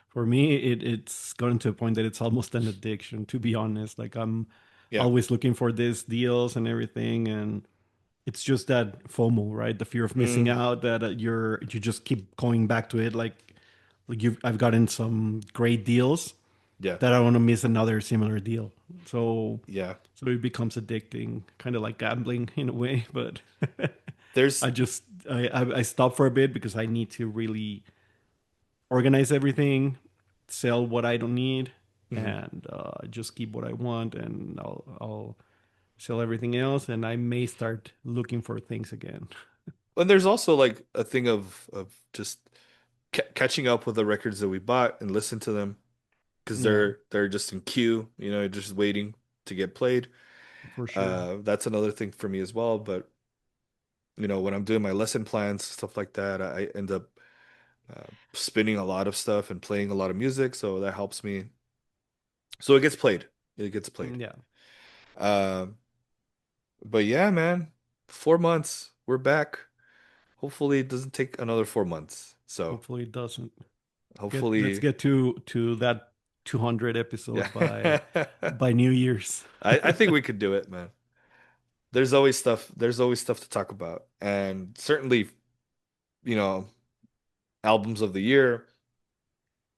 For me, it's gotten to a point that it's almost an addiction, to be honest. Like I'm Yeah. always looking for these deals and everything, and it's just that FOMO, right? The fear of missing Mm, out that you just keep going back to it. Like I've gotten some great deals yeah. that I want to miss another similar deal. So Yeah. so it becomes addicting, kind of like gambling in a way. But There's I just I stop for a bit because I need to really organize everything, sell what I don't need, mhm. and just keep what I want, and I'll sell everything else, and I may start looking for things again. And there's also like a thing of just catching up with the records that we bought and listen to them because Yeah, they're just in queue, just waiting to get played. for sure. That's another thing for me as well. But when I'm doing my lesson plans, stuff like that, I end up spinning a lot of stuff and playing a lot of music, so that helps me. So it gets played. It gets played. Yeah, Um, but yeah, man, 4 months, we're back. Hopefully, it doesn't take another 4 months. So hopefully it doesn't. Let's hopefully, get to that 200 yeah. episode by New Year's. I think we could do it, man. There's always stuff. There's always stuff to talk about, and certainly, you know, albums of the year,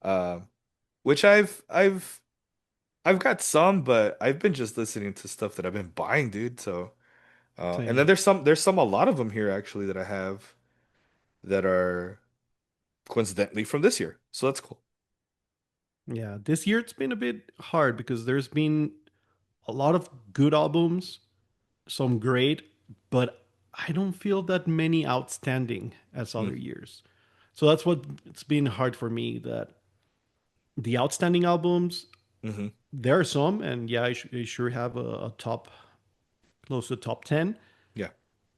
uh, which I've got some, but I've been just listening to stuff that I've been buying, dude. So, and then Same. there's a lot of them here actually that I have that are coincidentally from this year. So that's cool. Yeah, this year it's been a bit hard because there's been a lot of good albums, some great, but I don't feel that many outstanding as Mm, other years. So that's what it's been hard for me that the outstanding albums, hmm there are some, and yeah, I sure have a top, close to top 10. Yeah.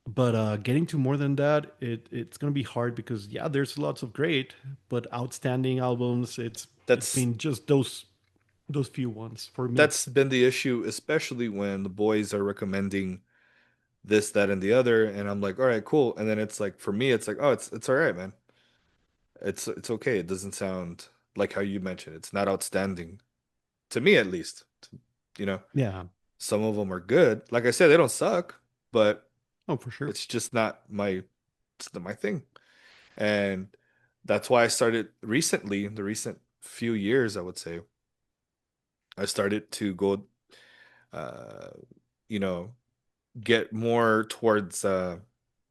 But getting to more than that, it's gonna be hard because yeah, there's lots of great, but outstanding albums, it's That's been just those few ones for me. that's been the issue, especially when the boys are recommending this, that, and the other, and I'm like, all right, cool. And then it's like for me, it's like, oh, it's all right, man. It's okay. It doesn't sound like how you mentioned. It's not outstanding to me, at least. You know, Yeah. some of them are good. Like I said, they don't suck, but Oh, for sure. it's just not it's not my thing. And that's why I started recently, in the recent few years, I would say, I started to go, uh, you know, get more towards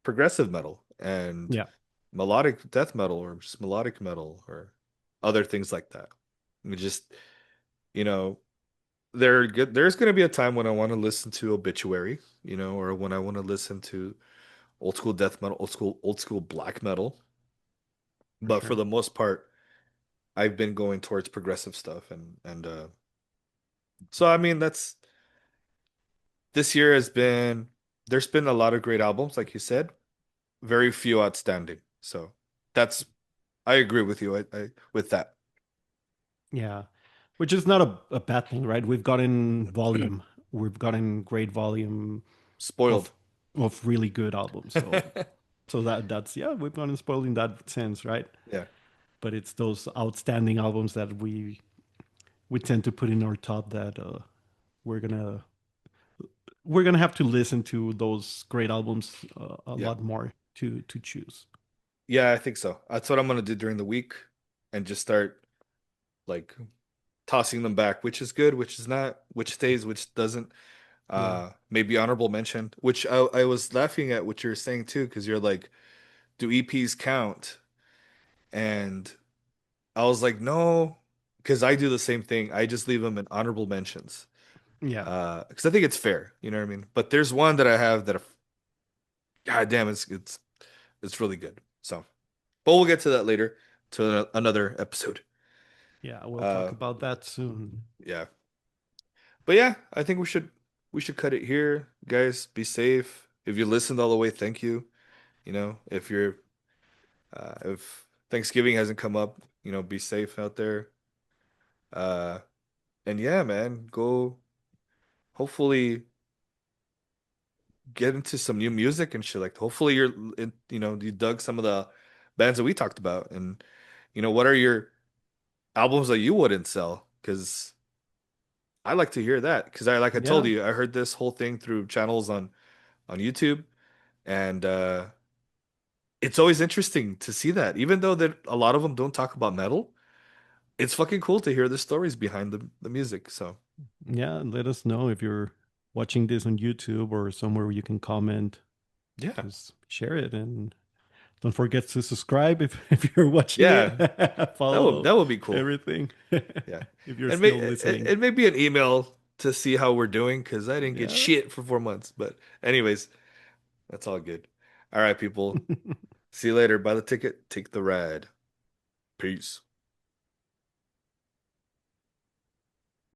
progressive metal and Yeah. melodic death metal or just melodic metal or other things like that. And just, you know, there's going to be a time when I want to listen to Obituary, or when I want to listen to old school death metal, old school black metal. For But for sure. the most part, I've been going towards progressive stuff and so I mean that's this year has been there's been a lot of great albums, like you said, very few outstanding. So that's I agree with you with that. Yeah. Which is not a bad thing, right? We've gotten volume. We've gotten great volume Spoiled. of of really good albums. So that's yeah, we've gotten spoiled in that sense, right? Yeah. But it's those outstanding albums that we tend to put in our top that we're gonna we're gonna have to listen to those great albums a Yeah. lot more to choose. Yeah, I think so. That's what I'm gonna do during the week and just start like tossing them back, which is good, which is not, which stays, which doesn't. Yeah. Maybe honorable mention, which I was laughing at what you're saying too, because you're like, do EPs count? And I was like, no, because I do the same thing. I just leave them in honorable mentions. Yeah. Because I think it's fair, you know what I mean? But there's one that I have that, god damn, it's really good. So, but we'll get to that later, to another episode. Yeah, we'll talk Uh, about that soon. yeah. But yeah, I think we should cut it here, guys. Be safe. If you listened all the way, thank you. If Thanksgiving hasn't come up, be safe out there. Uh, and yeah, man, go hopefully get into some new music and shit. Like hopefully you dug some of the bands that we talked about, and what are your albums that you wouldn't sell? Because I like to hear that. Because like I told Yeah. you, I heard this whole thing through channels on YouTube, and it's always interesting to see that, even though that a lot of them don't talk about metal. It's fucking cool to hear the stories behind the music. So Yeah, let us know if you're watching this on YouTube or somewhere where you can comment. yeah, Just share it and don't forget to subscribe if, if you're watching it. yeah, that would Follow that would be cool. everything Yeah, if you're and may still listening. and maybe an email to see how we're doing because I didn't get Yeah. shit for 4 months. But anyways, that's all good. All right, people. See you later. Buy the ticket, take the ride. Peace.